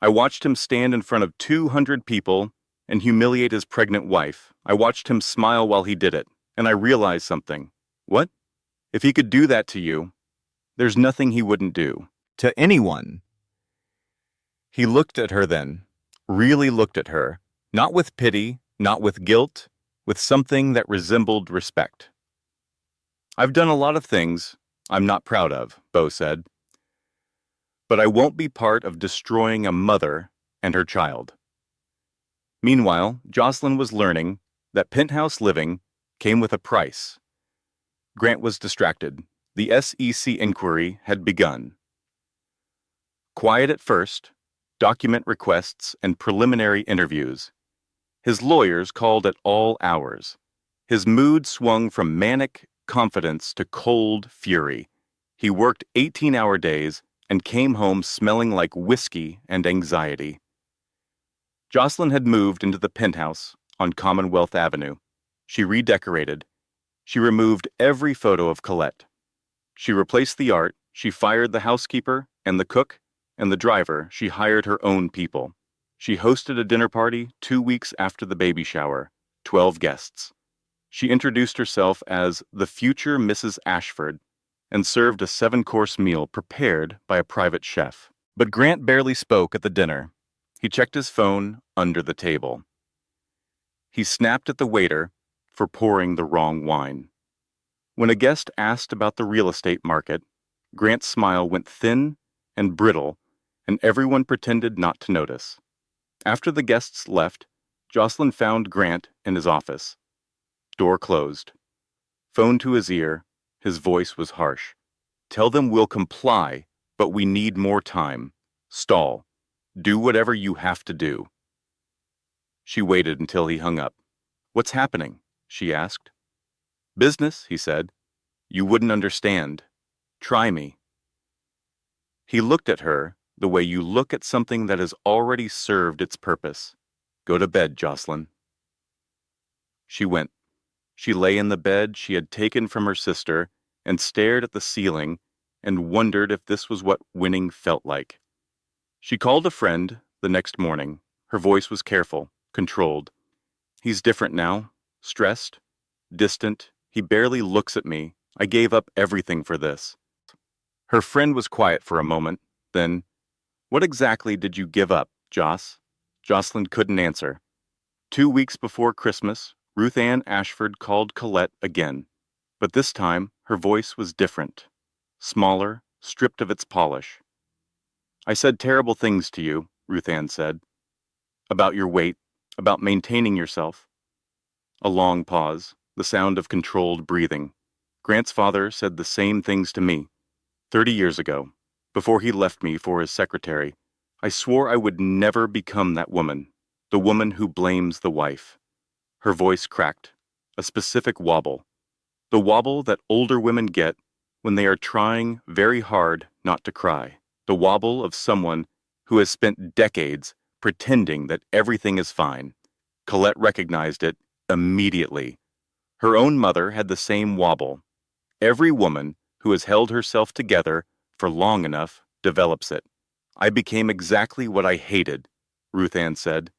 S1: "I watched him stand in front of 200 people and humiliate his pregnant wife. I watched him smile while he did it, and I realized something." "What?" "If he could do that to you, there's nothing he wouldn't do. To anyone." He looked at her then, really looked at her, not with pity, not with guilt, with something that resembled respect. "I've done a lot of things I'm not proud of," Bo said. "But I won't be part of destroying a mother and her child." Meanwhile, Jocelyn was learning that penthouse living came with a price. Grant was distracted. The SEC inquiry had begun. Quiet at first, document requests and preliminary interviews. His lawyers called at all hours. His mood swung from manic confidence to cold fury. He worked 18-hour days and came home smelling like whiskey and anxiety. Jocelyn had moved into the penthouse on Commonwealth Avenue. She redecorated. She removed every photo of Colette. She replaced the art. She fired the housekeeper and the cook and the driver. She hired her own people. She hosted a dinner party 2 weeks after the baby shower, 12 guests. She introduced herself as the future Mrs. Ashford and served a 7-course meal prepared by a private chef. But Grant barely spoke at the dinner. He checked his phone under the table. He snapped at the waiter for pouring the wrong wine. When a guest asked about the real estate market, Grant's smile went thin and brittle, and everyone pretended not to notice. After the guests left, Jocelyn found Grant in his office. Door closed. Phone to his ear, his voice was harsh. "Tell them we'll comply, but we need more time. Stall. Do whatever you have to do." She waited until he hung up. "What's happening?" she asked. "Business," he said. "You wouldn't understand. Try me." He looked at her the way you look at something that has already served its purpose. "Go to bed, Jocelyn." She went. She lay in the bed she had taken from her sister and stared at the ceiling and wondered if this was what winning felt like. She called a friend the next morning. Her voice was careful, controlled. "He's different now, stressed, distant. He barely looks at me. I gave up everything for this." Her friend was quiet for a moment, then, "What exactly did you give up, Joss?" Jocelyn couldn't answer. 2 weeks before Christmas, Ruth Ann Ashford called Colette again, but this time her voice was different, smaller, stripped of its polish. "I said terrible things to you," Ruth Ann said. "About your weight, about maintaining yourself." A long pause, the sound of controlled breathing. "Grant's father said the same things to me. 30 years ago, before he left me for his secretary. I swore I would never become that woman, the woman who blames the wife." Her voice cracked, a specific wobble. The wobble that older women get when they are trying very hard not to cry. The wobble of someone who has spent decades pretending that everything is fine. Colette recognized it immediately. Her own mother had the same wobble. Every woman who has held herself together for long enough develops it. "I became exactly what I hated," Ruth Ann said.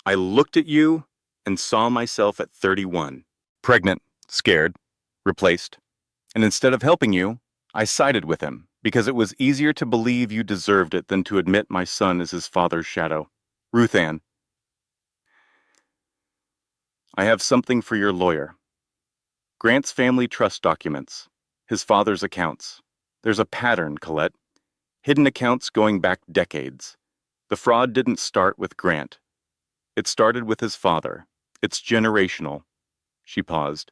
S1: "I looked at you and saw myself at 31. Pregnant, scared, replaced. And instead of helping you, I sided with him, because it was easier to believe you deserved it than to admit my son is his father's shadow." "Ruth Ann, I have something for your lawyer. Grant's family trust documents, his father's accounts. There's a pattern, Colette. Hidden accounts going back decades. The fraud didn't start with Grant. It started with his father. It's generational." She paused.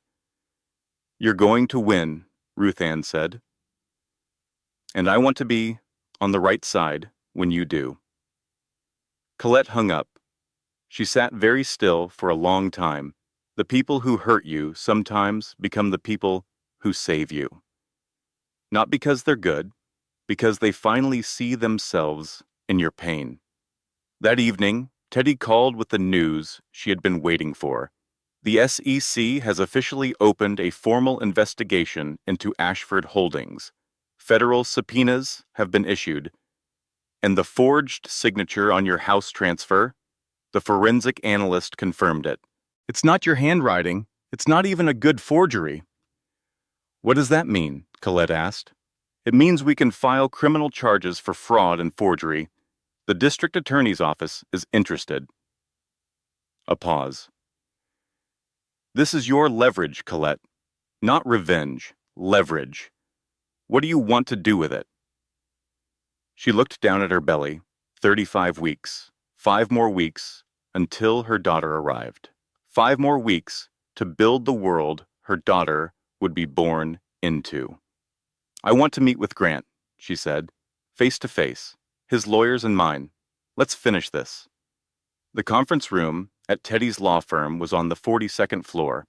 S1: "You're going to win," Ruth Ann said. "And I want to be on the right side when you do." Colette hung up. She sat very still for a long time. The people who hurt you sometimes become the people who save you. Not because they're good, because they finally see themselves in your pain. That evening, Teddy called with the news she had been waiting for. The SEC has officially opened a formal investigation into Ashford Holdings. Federal subpoenas have been issued. And the forged signature on your house transfer, the forensic analyst confirmed it. "It's not your handwriting. It's not even a good forgery." "What does that mean?" Colette asked. "It means we can file criminal charges for fraud and forgery. The district attorney's office is interested." A pause. "This is your leverage, Colette. Not revenge, leverage. What do you want to do with it?" She looked down at her belly. 35 weeks. 5 more weeks until her daughter arrived. 5 more weeks to build the world her daughter would be born into. "I want to meet with Grant," she said, "face to face. His lawyers and mine. Let's finish this." The conference room at Teddy's law firm was on the 42nd floor.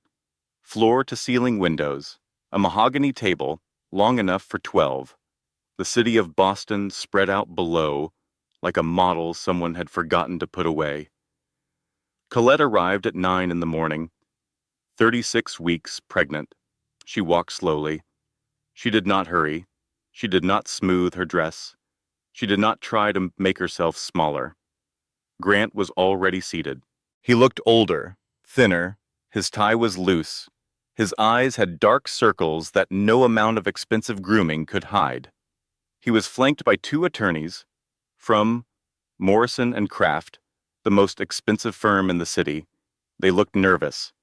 S1: Floor-to-ceiling windows, a mahogany table, long enough for 12. The city of Boston spread out below, like a model someone had forgotten to put away. Colette arrived at 9 in the morning, 36 weeks pregnant. She walked slowly. She did not hurry. She did not smooth her dress. She did not try to make herself smaller. Grant was already seated. He looked older, thinner. His tie was loose. His eyes had dark circles that no amount of expensive grooming could hide. He was flanked by two attorneys from Morrison and Kraft, the most expensive firm in the city. They looked nervous.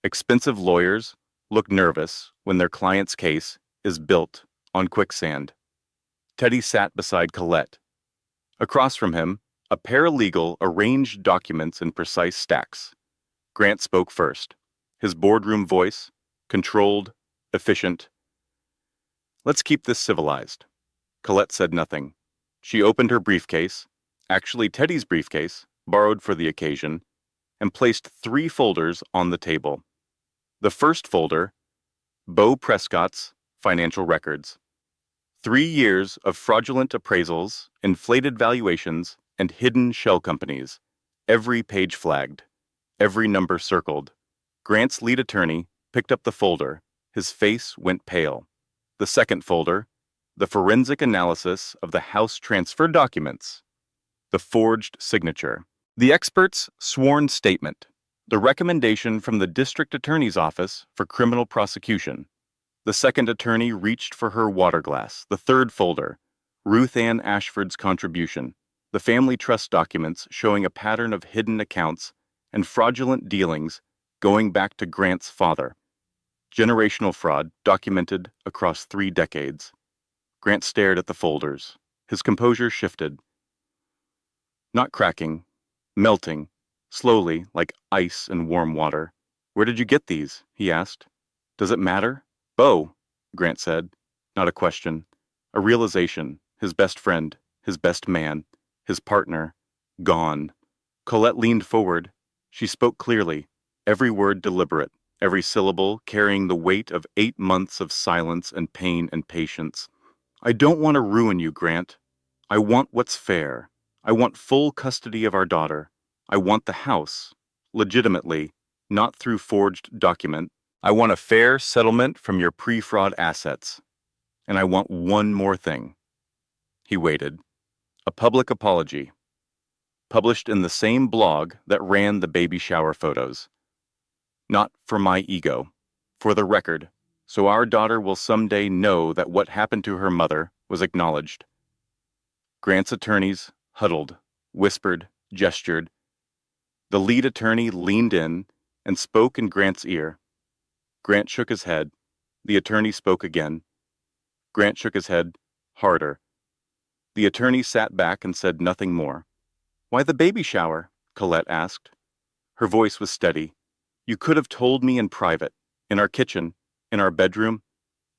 S1: Expensive lawyers look nervous when their client's case is built on quicksand. Teddy sat beside Colette. Across from him, a paralegal arranged documents in precise stacks. Grant spoke first, his boardroom voice, controlled, efficient. "Let's keep this civilized." Colette said nothing. She opened her briefcase, actually Teddy's briefcase, borrowed for the occasion, and placed 3 folders on the table. The first folder, Beau Prescott's financial records. 3 years of fraudulent appraisals, inflated valuations, and hidden shell companies. Every page flagged. Every number circled. Grant's lead attorney picked up the folder. His face went pale. The second folder, the forensic analysis of the house transfer documents. The forged signature. The expert's sworn statement. The recommendation from the district attorney's office for criminal prosecution. The second attorney reached for her water glass. The third folder, Ruth Ann Ashford's contribution. The family trust documents showing a pattern of hidden accounts and fraudulent dealings going back to Grant's father. Generational fraud documented across 3 decades. Grant stared at the folders. His composure shifted. Not cracking, melting, slowly like ice in warm water. "Where did you get these?" he asked. "Does it matter?" "Beau," Grant said. Not a question. A realization. His best friend, his best man, his partner, gone. Colette leaned forward. She spoke clearly, every word deliberate, every syllable carrying the weight of 8 months of silence and pain and patience. "I don't want to ruin you, Grant. I want what's fair. I want full custody of our daughter. I want the house, legitimately, not through forged document. I want a fair settlement from your pre-fraud assets. And I want one more thing." He waited. A public apology. Published in the same blog that ran the baby shower photos. "Not for my ego. For the record, so our daughter will someday know that what happened to her mother was acknowledged." Grant's attorneys huddled, whispered, gestured. The lead attorney leaned in and spoke in Grant's ear. Grant shook his head. The attorney spoke again. Grant shook his head, harder. The attorney sat back and said nothing more. "Why the baby shower?" Colette asked. Her voice was steady. "You could have told me in private, in our kitchen, in our bedroom.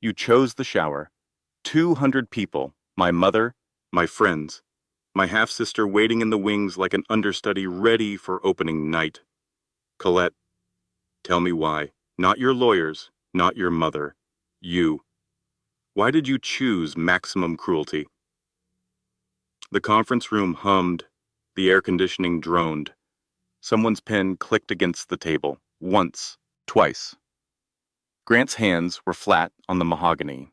S1: You chose the shower. 200 people, my mother, my friends, my half-sister waiting in the wings like an understudy ready for opening night. Colette, tell me why. Not your lawyers, not your mother. You. Why did you choose maximum cruelty?" The conference room hummed. The air conditioning droned. Someone's pen clicked against the table. Once. Twice. Grant's hands were flat on the mahogany.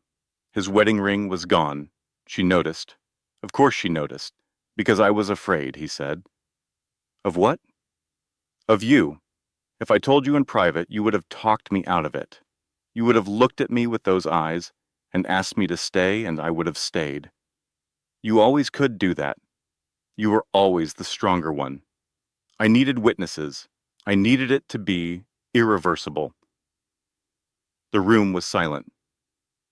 S1: His wedding ring was gone. She noticed. Of course she noticed. "Because I was afraid," he said. "Of what?" "Of you. If I told you in private, you would have talked me out of it. You would have looked at me with those eyes and asked me to stay, and I would have stayed. You always could do that. You were always the stronger one. I needed witnesses. I needed it to be irreversible." The room was silent.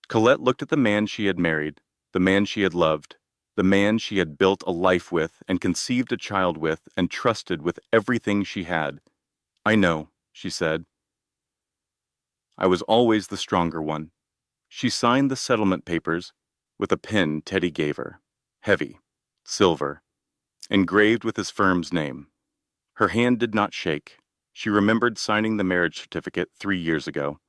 S1: Colette looked at the man she had married, the man she had loved, the man she had built a life with and conceived a child with and trusted with everything she had. "I know," she said. "I was always the stronger one." She signed the settlement papers with a pen Teddy gave her. Heavy, silver, engraved with his firm's name. Her hand did not shake. She remembered signing the marriage certificate 3 years ago.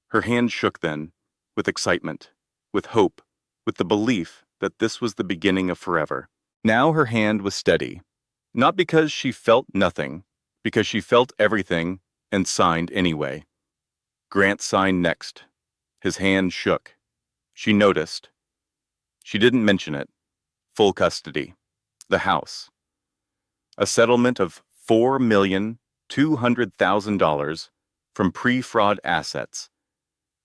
S1: Her hand shook then, with excitement. with hope, with the belief that this was the beginning of forever. Now her hand was steady, not because she felt nothing, because she felt everything and signed anyway. Grant signed next. His hand shook. She noticed. She didn't mention it. Full custody. The house. A settlement of $4,200,000 from pre-fraud assets.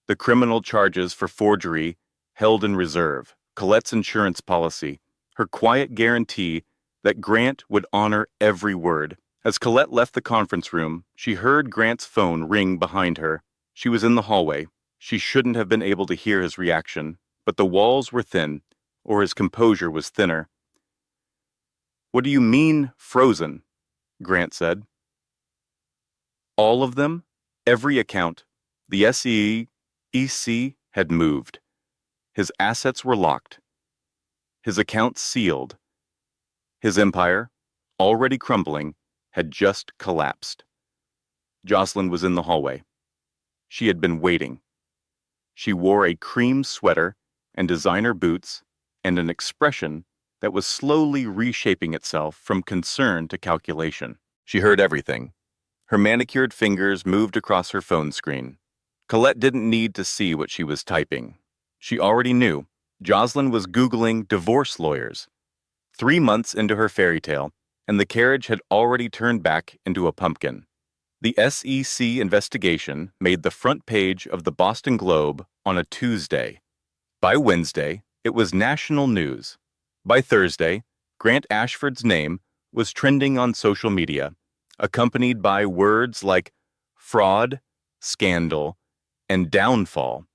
S1: The criminal charges for forgery held in reserve, Colette's insurance policy, her quiet guarantee that Grant would honor every word. As Colette left the conference room, she heard Grant's phone ring behind her. She was in the hallway. She shouldn't have been able to hear his reaction, but the walls were thin, or his composure was thinner. "What do you mean, frozen?" Grant said. All of them, every account. The SEC had moved. His assets were locked. His accounts sealed. His empire, already crumbling, had just collapsed. Jocelyn was in the hallway. She had been waiting. She wore a cream sweater and designer boots and an expression that was slowly reshaping itself from concern to calculation. She heard everything. Her manicured fingers moved across her phone screen. Colette didn't need to see what she was typing. She already knew. Jocelyn was Googling divorce lawyers. 3 months into her fairy tale, and the carriage had already turned back into a pumpkin. The SEC investigation made the front page of the Boston Globe on a Tuesday. By Wednesday, it was national news. By Thursday, Grant Ashford's name was trending on social media, accompanied by words like fraud, scandal, and downfall